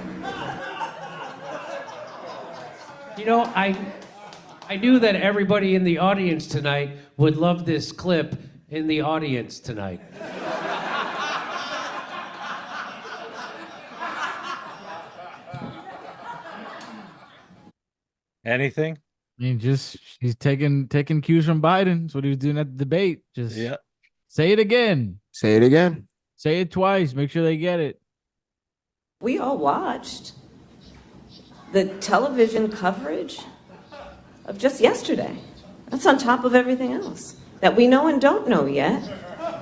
You know, I knew that everybody in the audience tonight would love this clip in the audience tonight. Anything? I mean, just he's taking cues from Biden. That's what he was doing at the debate. Just say it again. Say it again. Say it twice. Make sure they get it. We all watched the television coverage of just yesterday. That's on top of everything else that we know and don't know yet.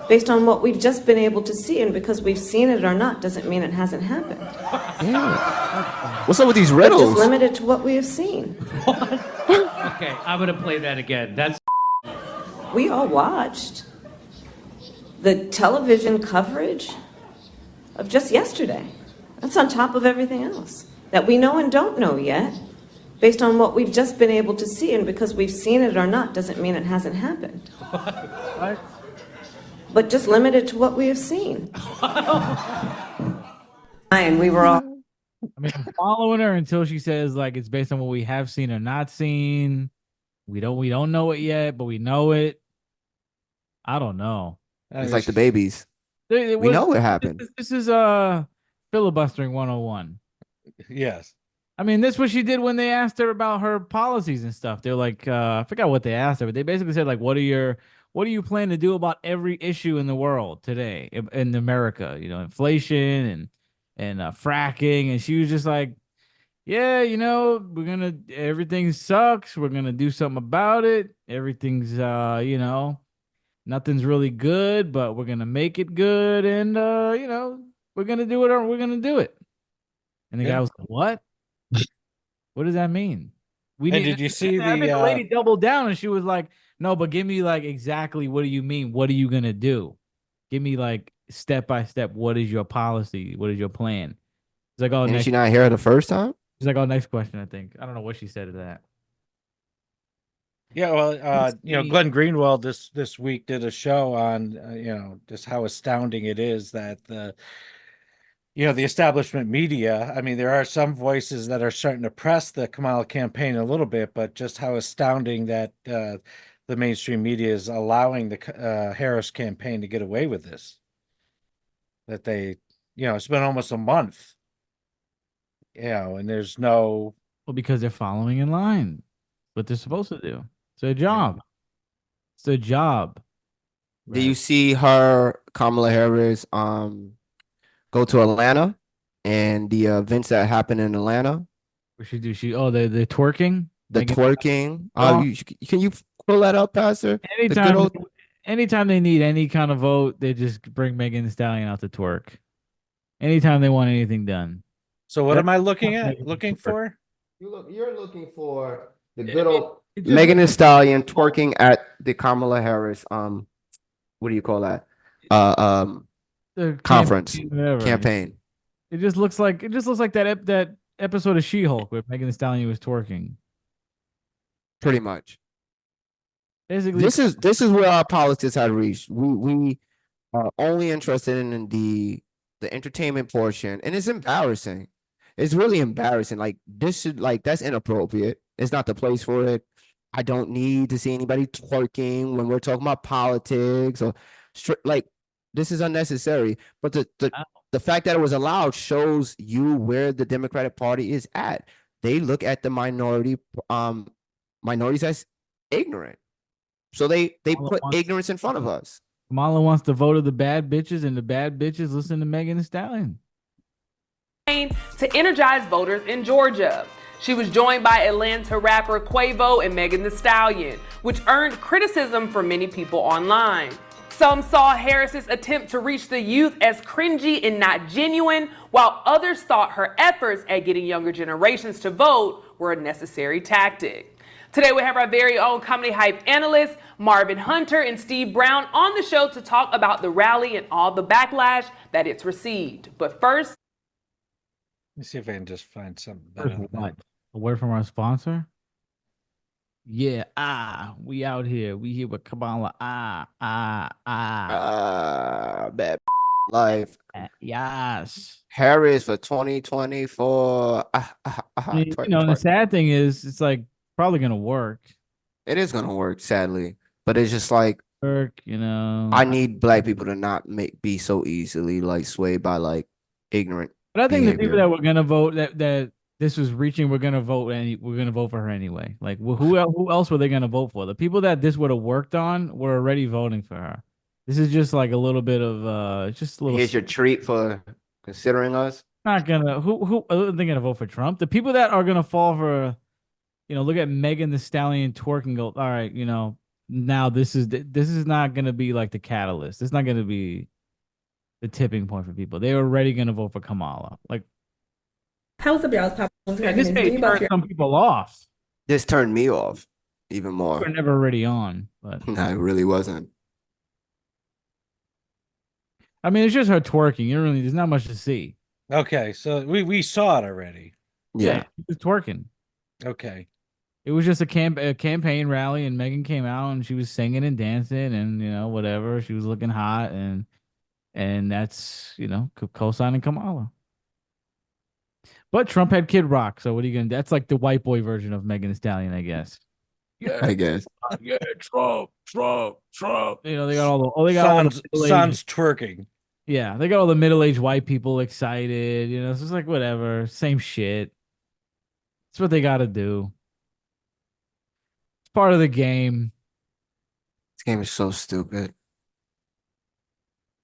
based on what we've just been able to see. And because we've seen it or not doesn't mean it hasn't happened. Yeah. What's up with these But riddles? just limited to what we have seen. Okay, I'm gonna play that again. That's We all watched the television coverage of just yesterday. That's on top of everything else that we know and don't know yet, based on what we've just been able to see. And because we've seen it or not doesn't mean it hasn't happened. What? But just limited to what we have seen. And we were all. I mean, I'm following her until she says like it's based on what we have seen or not seen. We don't know it yet, but we know it. I don't know. It's like the babies. We know what happened. This is filibustering 101. Yes. I mean, this is what she did when they asked her about her policies and stuff. They're like, I forgot what they asked her, but they basically said like, what do you plan to do about every issue in the world today in America? You know, inflation and fracking, and she was just like, yeah, you know, everything sucks. We're gonna do something about it. Everything's you know, nothing's really good, but we're gonna make it good, and you know, we're gonna do it or we're gonna do it. And the guy was like, what? What does that mean? Did you see the lady doubled down and she was like, no, but give me like exactly what do you mean? What are you gonna do? Give me like step by step. What is your policy? What is your plan? It's like, oh, Did she not hear her the first time? She's like, oh, next question, I think. I don't know what she said to that. Yeah, well, you know, Glenn Greenwald this week did a show on, you know, just how astounding it is that you know, the establishment media. I mean, there are some voices that are starting to press the Kamala campaign a little bit, but just how astounding that the mainstream media is allowing the Harris campaign to get away with this. That they, you know, it's been almost a month, you know, and there's no. Well, because they're following in line. What they're supposed to do. It's their job. It's their job. Do you see her, Kamala Harris, go to Atlanta and the events that happen in Atlanta? What she do? The twerking? The twerking. Can you pull that up, Pastor? Anytime they need any kind of vote, they just bring Megan Thee Stallion out to twerk. Anytime they want anything done. So what am I looking for? You're looking for the good old Megan Thee Stallion twerking at the Kamala Harris what do you call that? The conference campaign. It just looks like that episode of She-Hulk where Megan Thee Stallion was twerking. Pretty much. Basically, this is where our politics had reached. We are only interested in the entertainment portion, and it's embarrassing. It's really embarrassing. Like that's inappropriate. It's not the place for it. I don't need to see anybody twerking when we're talking about politics or like this is unnecessary. But the fact that it was allowed shows you where the Democratic Party is at. They look at the minorities as ignorant. So they put ignorance in front of us. Kamala wants the vote of the bad bitches, and the bad bitches listen to Megan Thee Stallion. To energize voters in Georgia. She was joined by Atlanta rapper Quavo and Megan Thee Stallion, which earned criticism from many people online. Some saw Harris's attempt to reach the youth as cringy and not genuine, while others thought her efforts at getting younger generations to vote were a necessary tactic. Today we have our very own comedy hype analysts, Marvin Hunter and Steve Brown, on the show to talk about the rally and all the backlash that it's received. But first, let me see if I can just find something better. A word from our sponsor? Yeah, we out here. We here with Kamala. Bad life. Yes. Harris for 2024. You know, the sad thing is, it's like probably gonna work. It is gonna work, sadly, but it's just like work. You know, I need black people to not be so easily like swayed by like ignorant. But I think the people that were gonna vote that this was reaching, we're gonna vote for her anyway. Like, who else were they gonna vote for? The people that this would have worked on were already voting for her. This is just like a little bit of just a little. Here's your treat for considering us. Not gonna who are they gonna vote for Trump? The people that are gonna fall for, you know, look at Megan Thee Stallion twerking. Go, all right, you know, now this is not going to be like the catalyst. It's not going to be the tipping point for people. They're already going to vote for Kamala. Like, this may turn some people off. This turned me off even more. We're never already on, but No, it really wasn't. I mean, it's just her twerking. There's not much to see. Okay, so we saw it already. Yeah. It's twerking. Okay. It was just a campaign rally, and Megan came out and she was singing and dancing and whatever. She was looking hot, and that's co-signing Kamala. But Trump had Kid Rock, so what are you gonna? That's like the white boy version of Megan Thee Stallion, I guess. Yeah, I guess. Yeah, Trump. They got all the Sons twerking. Yeah, they got all the middle-aged white people excited. It's just like whatever, same shit. It's what they got to do. It's part of the game. This game is so stupid.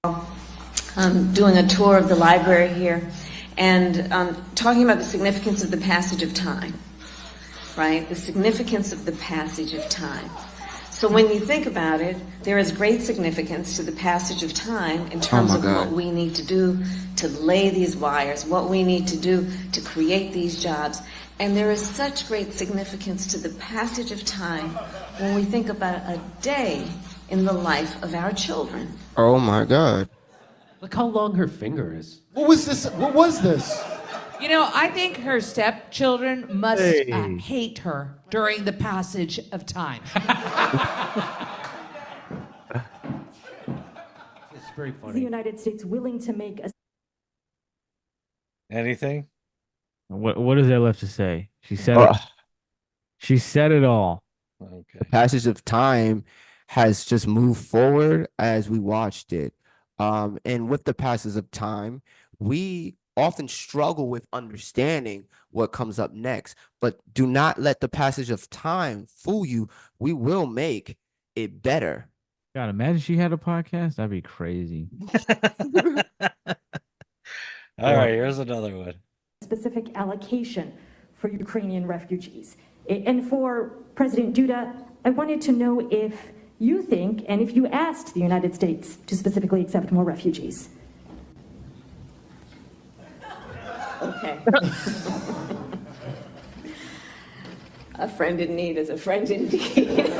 I'm doing a tour of the library here and talking about the significance of the passage of time, right? The significance of the passage of time. So when you think about it, there is great significance to the passage of time in terms of what we need to do to lay these wires, what we need to do to create these jobs. And there is such great significance to the passage of time when we think about a day in the life of our children. Oh my God. Look how long her finger is. What was this? What was this? I think her stepchildren must hate her during the passage of time. It's very funny. The United States willing to make a... Anything? What is there left to say? She said it. She said it all. Okay. The passage of time has just moved forward as we watched it. And with the passage of time, we often struggle with understanding what comes up next. But do not let the passage of time fool you. We will make it better. God, imagine she had a podcast. That'd be crazy. All right, here's another one. Specific allocation for Ukrainian refugees. And for President Duda, I wanted to know if you think, and if you asked the United States to specifically accept more refugees. Okay. A friend in need is a friend indeed.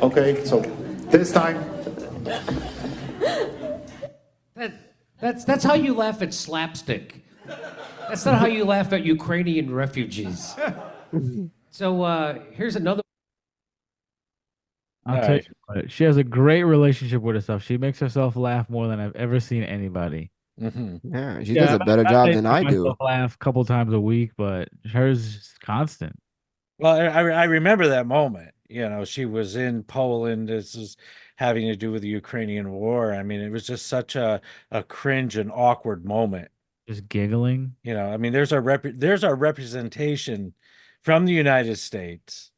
Okay, so this time. That's how you laugh at slapstick. That's not how you laugh at Ukrainian refugees. So here's another. I'll tell you what, she has a great relationship with herself. She makes herself laugh more than I've ever seen anybody. Mm-hmm. Yeah, she does a better job than I do. Laugh a couple times a week, but hers is constant. Well, I remember that moment. She was in Poland. This is having to do with the Ukrainian war. I mean, it was just such a cringe and awkward moment. Just giggling. I mean, there's our representation from the United States.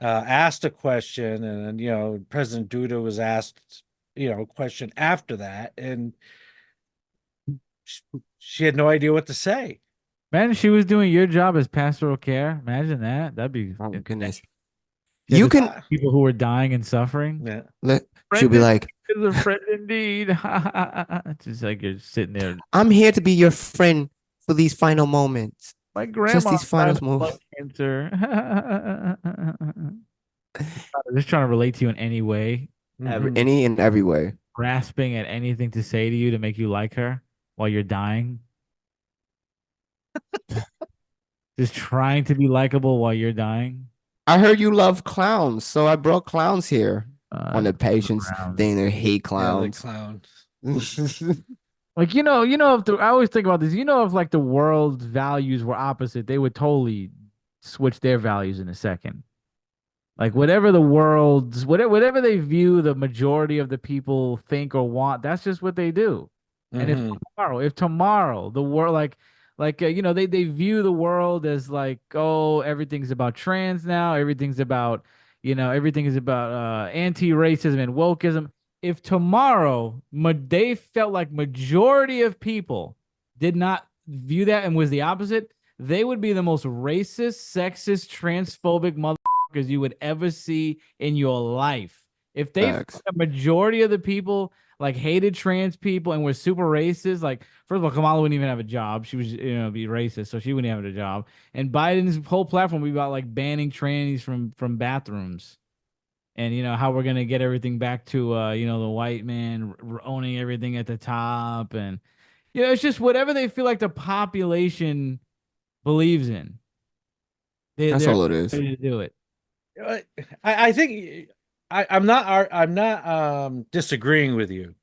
Asked a question, and then President Duda was asked a question after that, and she had no idea what to say. Man, she was doing your job as pastoral care. Imagine that. That'd be goodness. Yeah, you can people who are dying and suffering. Yeah, she'll be like, "Is a friend indeed." Just like you're sitting there. I'm here to be your friend for these final moments. My grandma just these final moments. Cancer. Just trying to relate to you in any way. Any and every way. Grasping at anything to say to you to make you like her while you're dying. Just trying to be likable while you're dying. I heard you love clowns, so I brought clowns here. On the patients thing, they hate clowns. Yeah, clowns. Like, I always think about this. If like the world's values were opposite, they would totally switch their values in a second. Like whatever whatever they view the majority of the people think or want, that's just what they do. And if tomorrow the world they view the world as like, oh, everything's about trans now, everything is about anti-racism and wokeism. If tomorrow they felt like majority of people did not view that and was the opposite, they would be the most racist, sexist, transphobic motherfuckers you would ever see in your life. If they Facts. a majority of the people like hated trans people and were super racist, like first of all, Kamala wouldn't even have a job. She was, be racist, so she wouldn't have a job. And Biden's whole platform would be about like banning trannies from bathrooms, and how we're gonna get everything back to the white man owning everything at the top, and it's just whatever they feel like the population believes in. That's They're all it is. ready to do it. I think I'm not disagreeing with you.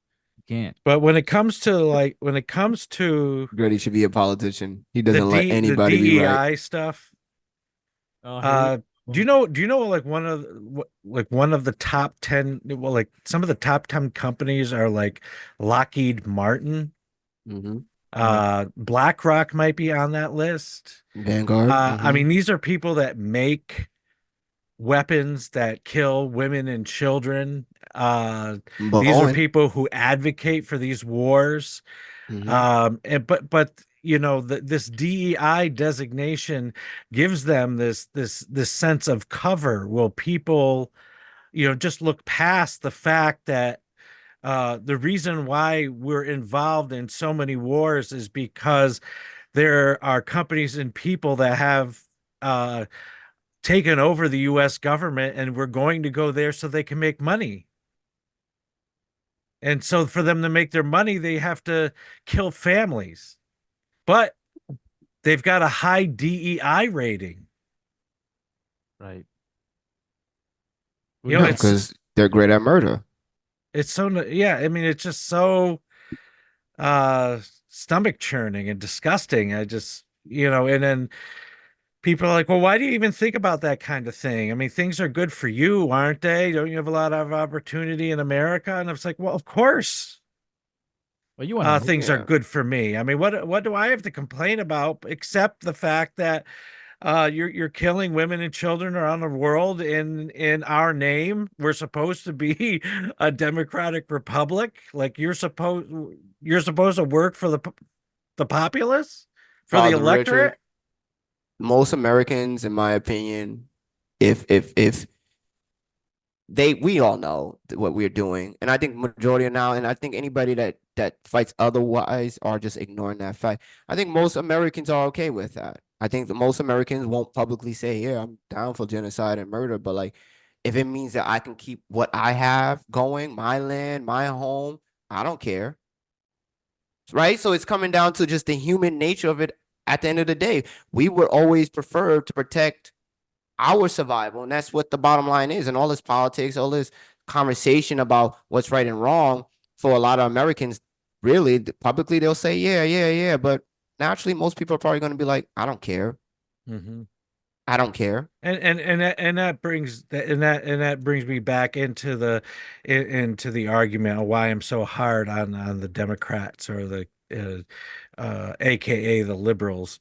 Can't. But when it comes to Griddy should be a politician. He the doesn't let anybody be right. DEI stuff, Oh, do you know like one of the top 10, well, like some of the top 10 companies are like Lockheed Martin. BlackRock might be on that list. Vanguard. I mean, these are people that make weapons that kill women and children. These are people who advocate for these wars. But this DEI designation gives them this sense of cover. Will people, just look past the fact that the reason why we're involved in so many wars is because there are companies and people that have taken over the U.S. government, and we're going to go there so they can make money. And so for them to make their money, they have to kill families. But they've got a high DEI rating. Right. Because they're great at murder. It's so, yeah, I mean, it's just so stomach churning and disgusting. I just, and then people are like, well, why do you even think about that kind of thing? I mean, things are good for you, aren't they? Don't you have a lot of opportunity in America? And I was like, well, of course. Well, you want things are good for me. I mean, what do I have to complain about except the fact that you're killing women and children around the world in our name? We're supposed to be a democratic republic. Like you're supposed to work for the populace, for the electorate. Richard, most Americans, in my opinion, if we all know what we're doing, and I think majority are now, and I think anybody that fights otherwise are just ignoring that fact. I think most Americans are okay with that. I think that most Americans won't publicly say, yeah, I'm down for genocide and murder, but like, if it means that I can keep what I have going, my land, my home, I don't care. Right? So it's coming down to just the human nature of it. At the end of the day, we would always prefer to protect our survival, and that's what the bottom line is. And all this politics, all this conversation about what's right and wrong, for a lot of Americans, really publicly they'll say, yeah, but naturally most people are probably going to be like, I don't care. I don't care. And that brings me back into the argument of why I'm so hard on the Democrats, or the AKA the liberals,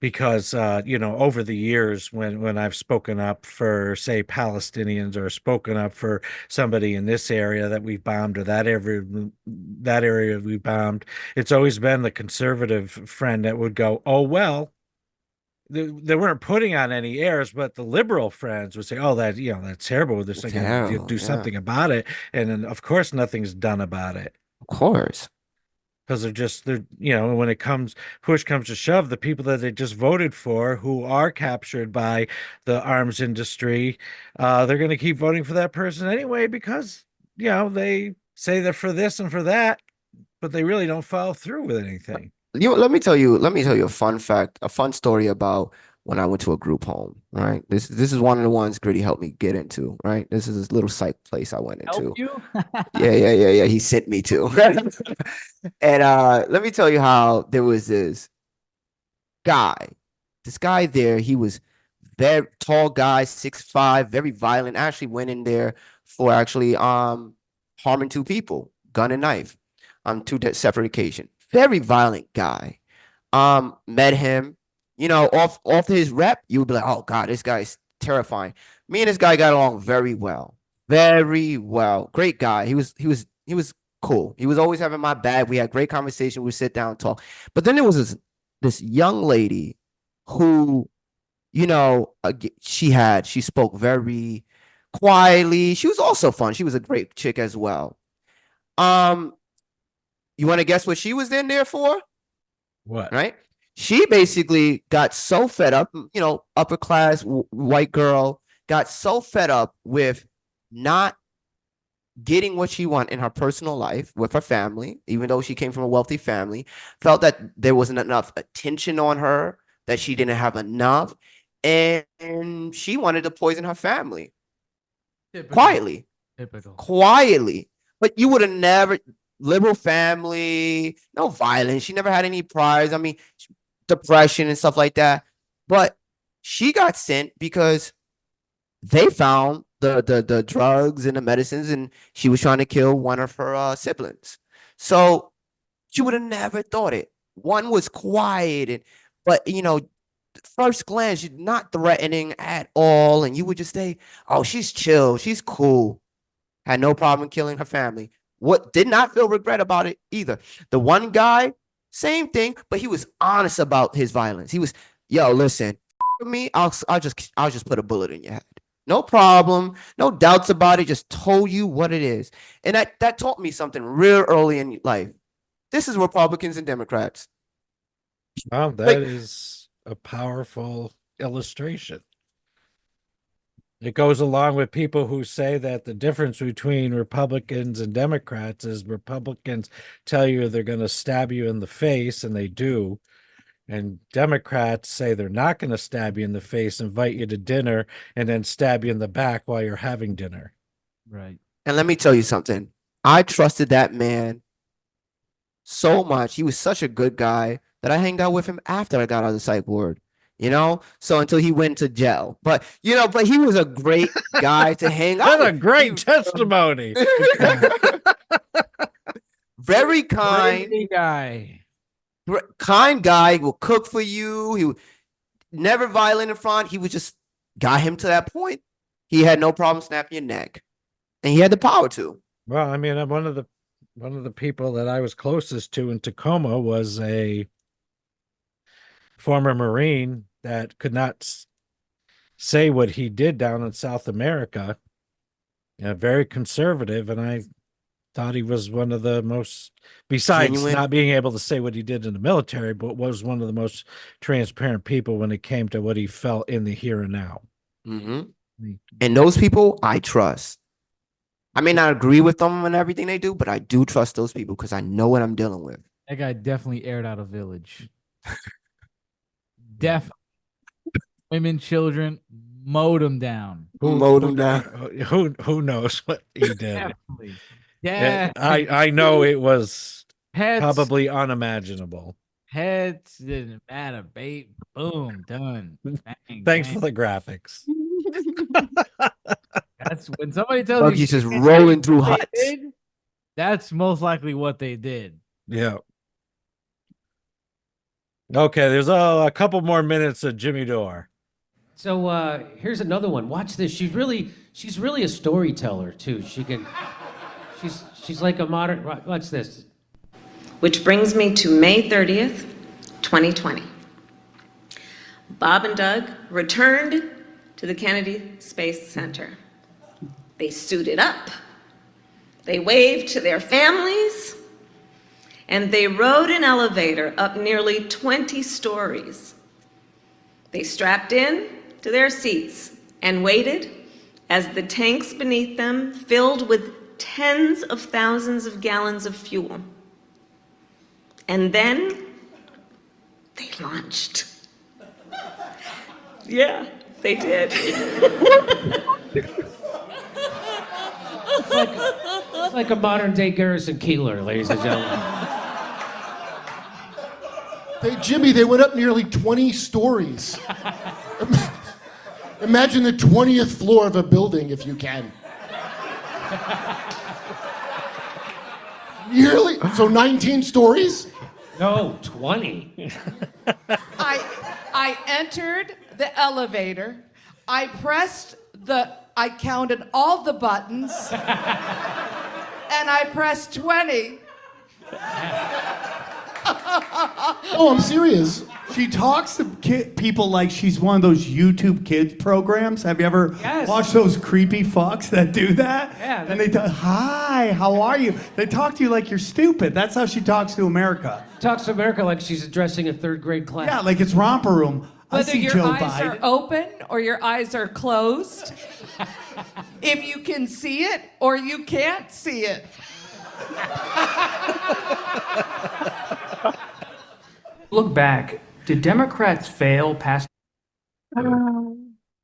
because over the years when I've spoken up for, say, Palestinians, or spoken up for somebody in this area that we've bombed, or that area we bombed, it's always been the conservative friend that would go, oh well. They weren't putting on any airs, but the liberal friends would say, oh, that's terrible. This thing, do something about it. And then of course nothing's done about it. Of course. Because when push comes to shove, the people that they just voted for, who are captured by the arms industry, they're going to keep voting for that person anyway, because, they say they're for this and for that, but they really don't follow through with anything. Let me tell you a fun fact, a fun story about when I went to a group home, right? This is one of the ones Griddy helped me get into, right? This is this little psych place I went into. Help you? Yeah. He sent me to. And let me tell you how there was this guy there. He was very tall guy, 6'5", very violent. Actually went in there for harming two people, gun and knife, on two separate occasions. Very violent guy. Met him, off his rep, you would be like, oh God, this guy's terrifying. Me and this guy got along very well. Very well. Great guy. He was cool. He was always having my back. We had great conversation. We would sit down and talk. But then there was this young lady who, you know, she spoke very quietly. She was also fun. She was a great chick as well. You want to guess what she was in there for? What? Right? She basically got so fed up, you know, upper class white girl got so fed up with not getting what she wanted in her personal life with her family, even though she came from a wealthy family, felt that there wasn't enough attention on her, that she didn't have enough, and she wanted to poison her family. Typical. Quietly. Typical. Quietly. But you would have never, liberal family, no violence. She never had any priors. I mean, depression and stuff like that. But she got sent because they found the drugs and the medicines, and she was trying to kill one of her siblings. So she would have never thought it. One was quiet, but you know, first glance, she's not threatening at all, and you would just say, "Oh, she's chill, she's cool." Had no problem killing her family. What did not feel regret about it either. The one guy, same thing, but he was honest about his violence. He was, "Yo, listen, me, I'll just put a bullet in your head. No problem, no doubts about it. Just told you what it is." And that taught me something real early in life. This is Republicans and Democrats. Well, that is a powerful illustration. It goes along with people who say that the difference between Republicans and Democrats is Republicans tell you they're going to stab you in the face, and they do. And Democrats say they're not going to stab you in the face, invite you to dinner, and then stab you in the back while you're having dinner. Right. And let me tell you something. I trusted that man so much. He was such a good guy that I hanged out with him after I got out of the psych ward. You know, so until he went to jail. But you know, but he was a great guy to hang out with. That's a great testimony. Very kind Crazy guy. Kind guy, will cook for you. He never violent in front. He was just got him to that point. He had no problem snapping your neck, and he had the power to. Well, I mean, one of the people that I was closest to in Tacoma was a former Marine that could not say what he did down in South America. Very conservative, and I thought he was one of the most, besides Genuine. not being able to say what he did in the military, but was one of the most transparent people when it came to what he felt in the here and now. Mm-hmm. And those people I trust. I may not agree with them and everything they do, but I do trust those people because I know what I'm dealing with. That guy definitely aired out a village. Definitely. Women, children, mowed them down. Who knows what he did? Definitely. Yeah, I know it was Heads, probably unimaginable. Heads didn't matter. Bait, boom, done. Bang, Thanks bang. for the graphics. That's when somebody tells Buggy's you just rolling through what huts. they did, that's most likely what they did. Yeah. Okay, there's a couple more minutes of Jimmy Dore. So here's another one. Watch this. She's really a storyteller too. She's like a modern. Watch this. Which brings me to May 30th, 2020. Bob and Doug returned to the Kennedy Space Center. They suited up. They waved to their families, and they rode an elevator up nearly 20 stories. They strapped in to their seats and waited as the tanks beneath them filled with tens of thousands of gallons of fuel. And then they launched. Yeah, they did. It's like a modern day Garrison Keillor, ladies and gentlemen. Jimmy, they went up nearly 20 stories. Imagine the 20th floor of a building, if you can. Nearly, so 19 stories? No, 20. I entered the elevator. I counted all the buttons. And I pressed 20. Oh, I'm serious. She talks to people like she's one of those YouTube Kids programs. Have you ever watched those creepy fucks that do that? Yeah. And they talk, hi, how are you? They talk to you like you're stupid. That's how she talks to America. Talks to America like she's addressing a third grade class. Yeah, like it's romper room. I Whether see your Joe eyes Biden. are open or your eyes are closed, if you can see it or you can't see it. Look back, did Democrats fail past?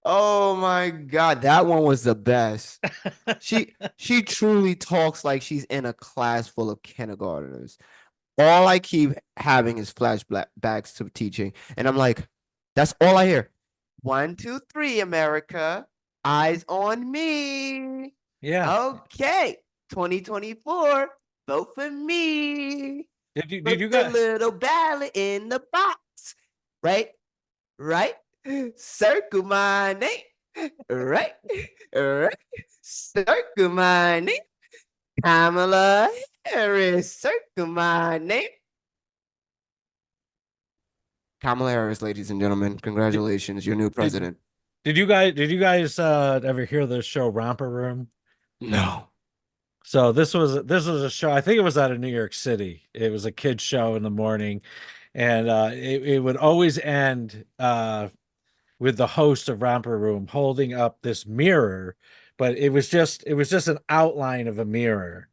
Oh my God, that one was the best. She truly talks like she's in a class full of kindergartners. All I keep having is flashbacks to teaching, and I'm like, that's all I hear. 1, 2, 3, America, eyes on me. Yeah. Okay, 2024, vote for me. Did you Put guys? the little ballot in the box, right? Circle my name, right? Circle my name. Kamala Harris, circle my name. Kamala Harris, ladies and gentlemen, congratulations, your new president. Did you guys ever hear the show Romper Room? No. So this was a show. I think it was out of New York City. It was a kids show in the morning, and it would always end with the host of Romper Room holding up this mirror, but it was just an outline of a mirror.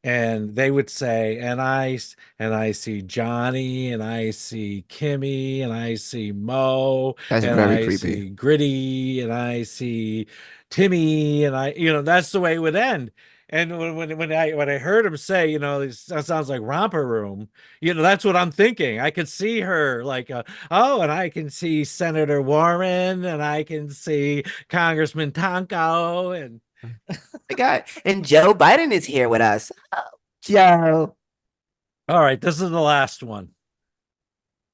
And they would say, and I see Johnny, and I see Kimmy, and I see Mo, That's and very I creepy. see Griddy, and I see Timmy, and that's the way it would end. And when I heard him say, that sounds like Romper Room, that's what I'm thinking. I could see her like, and I can see Senator Warren, and I can see Congressman Tonko, and My God, and Joe Biden is here with us. Oh, Joe. All right, this is the last one.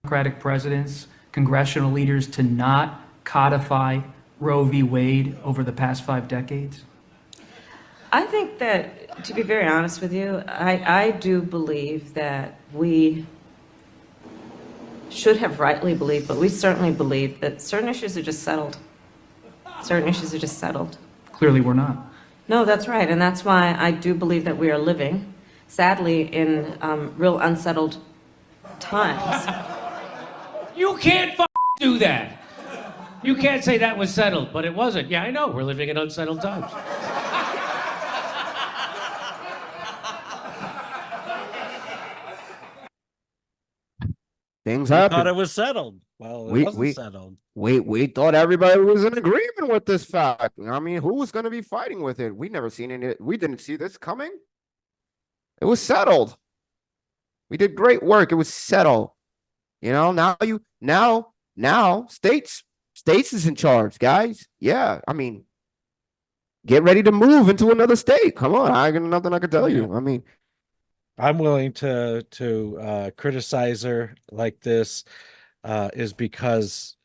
Democratic presidents, congressional leaders to not codify Roe v. Wade over the past 5 decades? I think that, to be very honest with you, I do believe that we should have rightly believed, but we certainly believe that certain issues are just settled. Certain issues are just settled. Clearly we're not. No, that's right. And that's why I do believe that we are living, sadly, in real unsettled times. You can't do that. You can't say that was settled, but it wasn't. Yeah, I know. We're living in unsettled times. Things We happen. thought it was settled. Well, it wasn't settled. We thought everybody was in agreement with this fact. I mean, who was going to be fighting with it? We never seen it. We didn't see this coming. It was settled. We did great work. It was settled. Now states is in charge, guys. Yeah, I mean, get ready to move into another state. Come on, I got nothing I can tell you. I mean, I'm willing to criticize her like this is because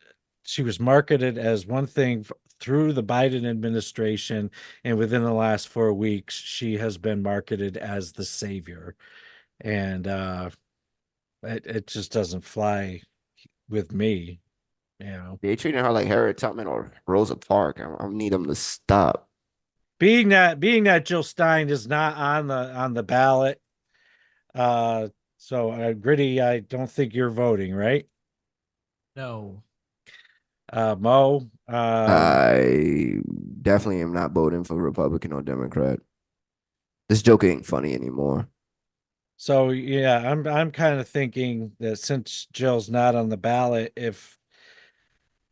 she was marketed as one thing through the Biden administration, and within the last 4 weeks, she has been marketed as the savior, and it just doesn't fly with me. They're treating her like Harriet Tubman or Rosa Parks. I need them to stop. Being that Jill Stein is not on the ballot. So Griddy, I don't think you're voting, right? No. Mo, I definitely am not voting for Republican or Democrat. This joke ain't funny anymore. So yeah, I'm kind of thinking that since Jill's not on the ballot,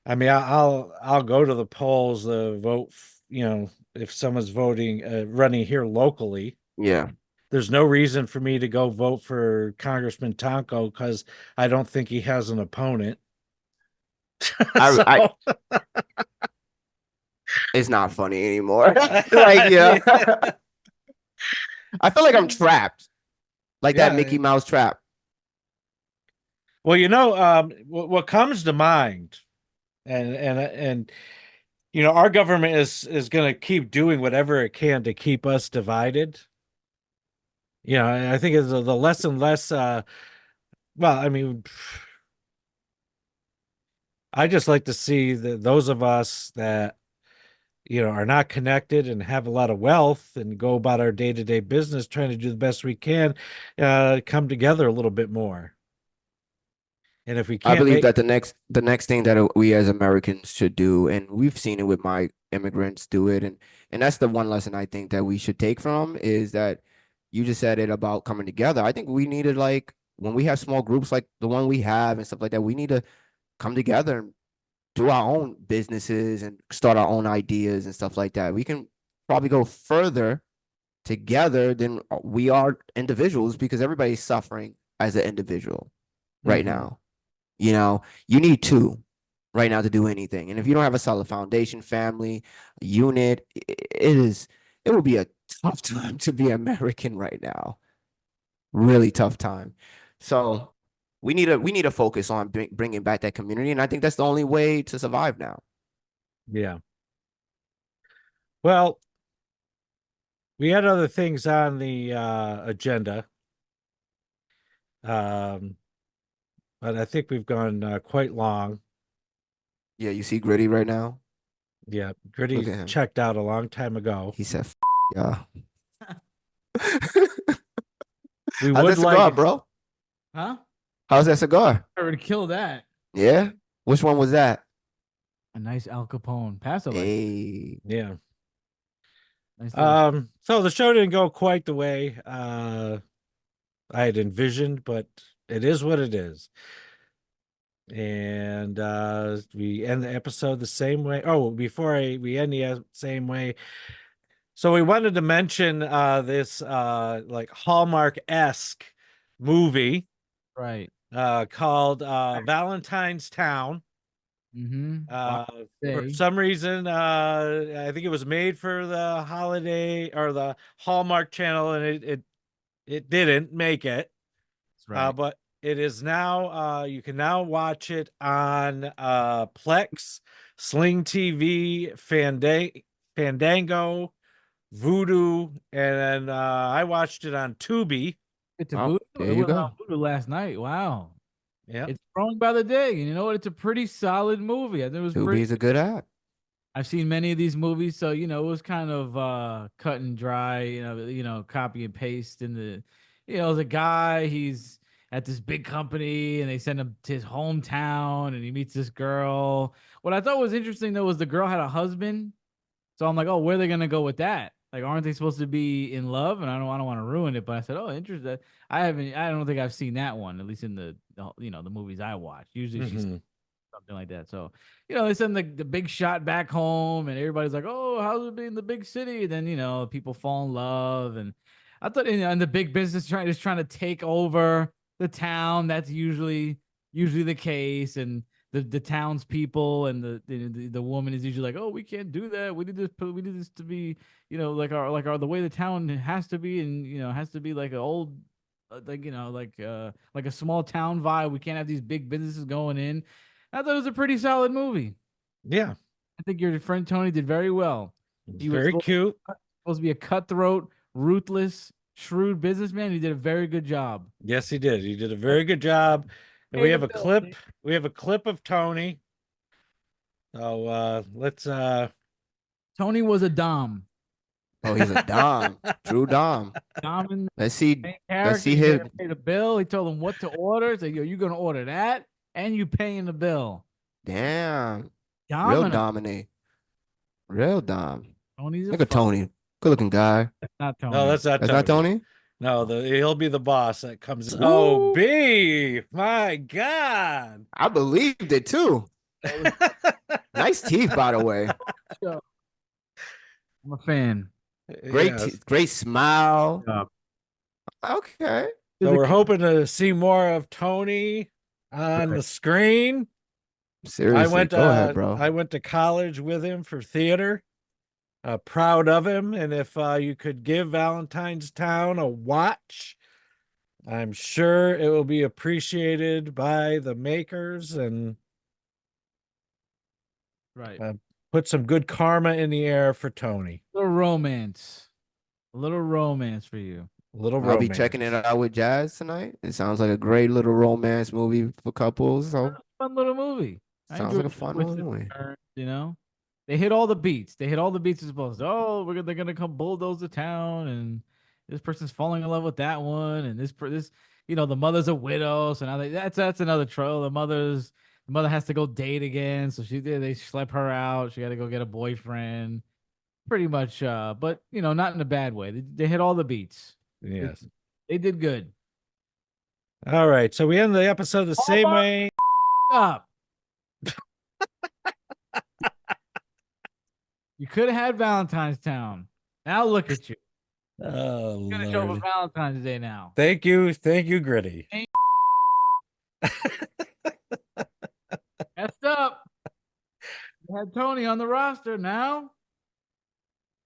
I'll go to the polls to vote, if someone's voting running here locally. Yeah. There's no reason for me to go vote for Congressman Tonko because I don't think he has an opponent. It's not funny anymore. Like, yeah. I feel like I'm trapped. Like that Mickey Mouse trap. Well, what comes to mind, and our government is going to keep doing whatever it can to keep us divided. I think it's the less and less well, I mean, I just like to see those of us that, are not connected and have a lot of wealth and go about our day-to-day business trying to do the best we can, come together a little bit more. And if we I can't believe make, that the next thing that we as Americans should do, and we've seen it with my immigrants do it, and that's the one lesson I think that we should take from is that you just said it about coming together. I think we need to, like, when we have small groups like the one we have and stuff like that, we need to come together and do our own businesses and start our own ideas and stuff like that. We can probably go further together than we are individuals because everybody's suffering as an individual right Mhm. now. You need two right now to do anything. And if you don't have a solid foundation, family, unit, it will be a tough time to be American right now. Really tough time. So we need to focus on bringing back that community, and I think that's the only way to survive now. Yeah. Well, we had other things on the agenda. Um, but I think we've gone quite long. Yeah, you see Griddy right now. Yeah, Look Gritty at him. checked out a long time ago. He said, "Yeah." We How's would that cigar, like, bro? Huh? How's that cigar? I would kill that. Yeah. Which one was that? A nice Al Capone. Pass it like Hey. yeah. nice little So the show didn't go quite the way I had envisioned, but it is what it is. And we end the episode the same way. Oh, before we end the same way. So we wanted to mention this like Hallmark-esque movie right. called Valentine's Town. Mm-hmm. For some reason, I think it was made for the holiday or the Hallmark Channel, and it didn't make it. That's right. But it is now. You can now watch it on Plex, Sling TV, Fandango, Voodoo, and then I watched it on Tubi. It's a Oh, Voodoo. there It you was on go. Voodoo last night. Wow. Yeah, It's growing by the day. And you know what? It's a pretty solid movie. I think it was Tubi pretty. is a good app. I've seen many of these movies, so it was kind of cut and dry, copy and paste in the the guy, he's at this big company and they send him to his hometown and he meets this girl. What I thought was interesting though was the girl had a husband. So I'm like, oh, where are they gonna go with that? Like, aren't they supposed to be in love? And I don't want to ruin it, but I said, oh, interesting. I don't think I've seen that one, at least in the movies I watch. Usually she's Mhm. something like that. So, they send the big shot back home, and everybody's like, "Oh, how's it be in the big city?" And then people fall in love, and I thought, and the big business trying to take over the town. That's usually the case, and the townspeople and the woman is usually like, "Oh, we can't do that. We need this to be, like our the way the town has to be, and has to be like an old." Like a small town vibe. We can't have these big businesses going in. I thought it was a pretty solid movie. Yeah, I think your friend Tony did very well. it's He was very cute. supposed to be a cutthroat, ruthless, shrewd businessman. He did a very good job. Yes, he did. He did a very good job. And we Pay have the a bill, clip. man. We have a clip of Tony. So let's Tony was a dom. Oh, he's a dom. True dom. Dom in Let's see. main Let's character. see He his. had to pay the bill. He told him what to order. He said, "Yo, you're gonna order that, and you paying the bill." Damn. Real Dominant. dominate. Real dom. Tony's a Look at Tony. Good looking guy. not Tony. No, that's not That's Tony. not Tony? No, he'll be the boss that comes. Woo. Oh, B, my God. I believed it too. Nice teeth, by the way. I'm a fan. Great, Yes. great smile. Yeah. Okay. So we're hoping to see more of Tony on the screen. Seriously, go ahead, bro. I went to college with him for theater. Proud of him. And if you could give Valentine's Town a watch, I'm sure it will be appreciated by the makers and Right. put some good karma in the air for Tony. A little romance. A little romance for you. Little I'll be romance. checking it out with Jazz tonight. It sounds like a great little romance movie for couples. So Fun little movie. I sounds like a enjoyed the fun twists little and movie. turns, you know. They hit all the beats. They hit all the beats as supposed to. Oh, they're gonna come bulldoze the town, and this person's falling in love with that one, and this the mother's a widow, so now that's another troll. The mother has to go date again, so they schlep her out. She got to go get a boyfriend, pretty much. But not in a bad way. They hit all the beats. Yes. They did good. All right. So we end the episode the same way. Up. You could have had Valentine's Town. Now look at you. Oh, You're gonna show Lord. for Valentine's Day now. Thank you, Griddy. Messed up. You had Tony on the roster. Now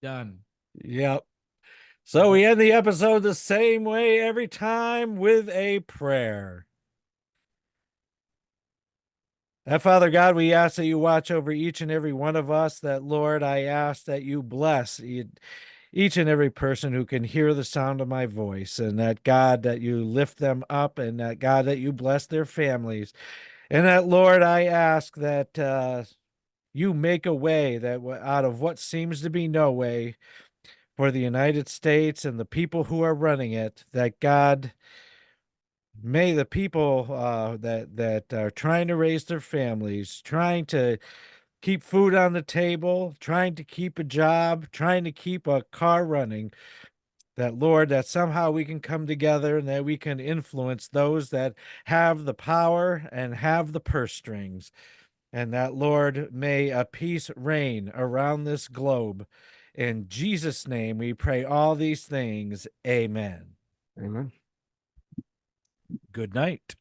done. Yep. So we end the episode the same way every time with a prayer. Father God, we ask that you watch over each and every one of us. That, Lord, I ask that you bless each and every person who can hear the sound of my voice, and that, God, that you lift them up, and that, God, that you bless their families. And that, Lord, I ask that you make a way that out of what seems to be no way for the United States and the people who are running it, that, God, may the people that are trying to raise their families, trying to keep food on the table, trying to keep a job, trying to keep a car running, that, Lord, that somehow we can come together and that we can influence those that have the power and have the purse strings. And that, Lord, may a peace reign around this globe. In Jesus' name, we pray all these things. Amen. Amen. Good night.